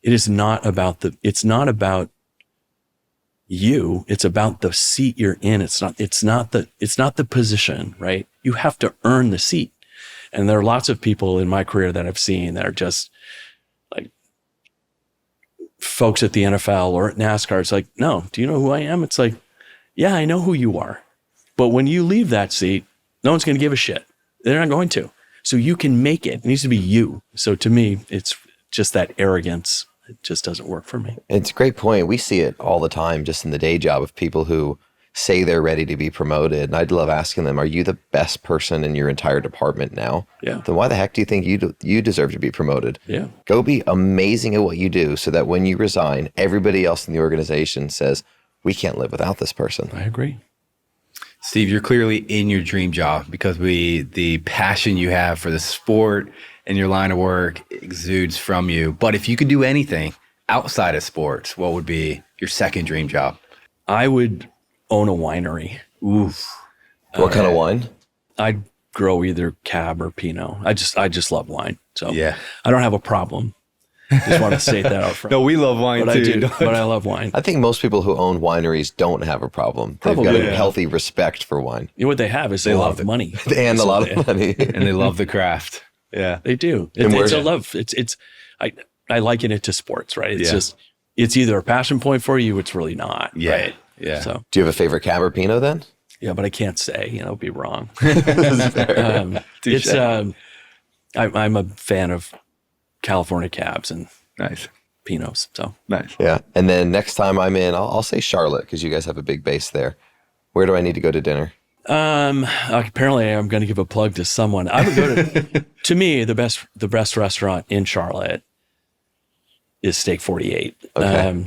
It is not about it's not about you. It's about the seat you're in. It's not the position, right? You have to earn the seat. And there are lots of people in my career that I've seen that are just like folks at the NFL or at NASCAR. It's like, no, do you know who I am? It's like, yeah, I know who you are. But when you leave that seat, no one's going to give a shit. They're not going to. So you can make it. It needs to be you. So to me, it's just that arrogance. It just doesn't work for me. It's a great point. We see it all the time just in the day job of people who say they're ready to be promoted, and I'd love asking them, are you the best person in your entire department now? Yeah. Then why the heck do you think you deserve to be promoted? Yeah. Go be amazing at what you do so that when you resign, everybody else in the organization says, we can't live without this person. I agree. Steve, you're clearly in your dream job because the passion you have for the sport and your line of work exudes from you. But if you could do anything outside of sports, what would be your second dream job? I would own a winery. Oof. What kind of wine? I'd grow either Cab or Pinot. I just love wine. So Yeah. I don't have a problem. Just want to state that out front. No, we love wine but too. I do. But I love wine. I think most people who own wineries don't have a problem. They've Probably, got a yeah. healthy respect for wine You know what they have is a lot love of it. money. and a So lot of money. And they love the craft. Yeah. They do. And It's a where- love. I liken it to sports, right? It's Yeah. just, it's either a passion point for you, it's really not. Yeah. Right? Yeah. So, Do you have a favorite Cab or Pinot then? yeah, but I can't say, it'd be wrong. Touche. I'm a fan of California Cabs and Nice. Pinots. So Nice. Yeah. And then next time I'm in, I'll say Charlotte because you guys have a big base there. Where do I need to go to dinner? apparently I'm going to give a plug to someone. I would go to me, the best restaurant in Charlotte is Steak 48. Okay.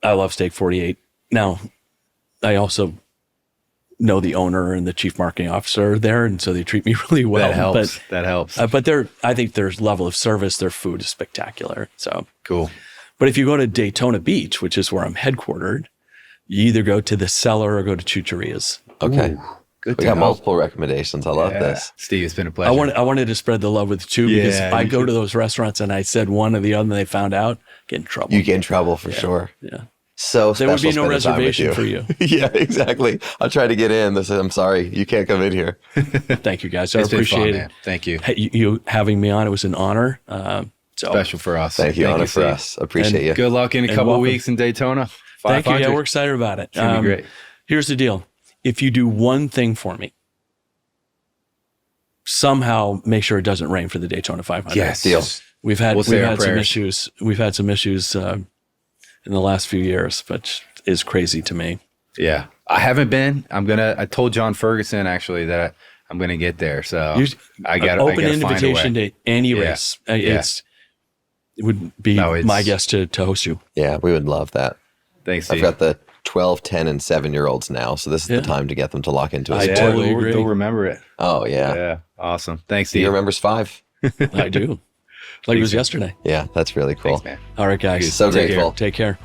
I love Steak 48. Now, I also know the owner and the chief marketing officer there, and so they treat me really well. That helps. That helps. But I think their level of service, their food is spectacular. So Cool. But if you go to Daytona Beach, which is where I'm headquartered, you either go to the Cellar or go to Chucheria's. Okay. Ooh, good We to got know. multiple recommendations. I love this. Steve, it's been a pleasure. I wanted to spread the love with two because Yeah, if I you go should. to those restaurants and I said one or the other and they found out, get in trouble. You get in trouble for sure. Yeah. So There would be special no spending time with reservation for you. Yeah, exactly. I'll try to get in. They said, I'm sorry, you can't come in here. Thank you guys. I It's been fun, appreciate man. it. Thank you. Hey, you having me on, it was an honor. So Special for us. Thank you. Honor for Steve. us. Appreciate you. Good luck in a And couple of welcome. weeks in Daytona. thank you. Yeah, 500. we're excited about it. It's gonna be great. Here's the deal. If you do one thing for me, somehow make sure it doesn't rain for the Daytona 500. Yes. Deal. We've had We'll say our some prayers. issues. We've had some issues in the last few years, which is crazy to me. Yeah. I haven't been. I told John Ferguson actually that I'm gonna get there. So I got open find a invitation way. to any Yeah. race. Yeah. It would be No, it's- my guest to host you. Yeah, we would love that. Thanks, I've Steve. got the 12, 10, and 7-year-olds now, so this is Yeah. the time to get them to lock into I us. yeah, totally they'll- agree. They'll remember it. Oh, yeah. Yeah. Awesome. Thanks, He Steve. remembers 5. I do. Like it was yesterday. Yeah, that's really cool. Thanks, man. All right, guys. So Take grateful. care. Take care.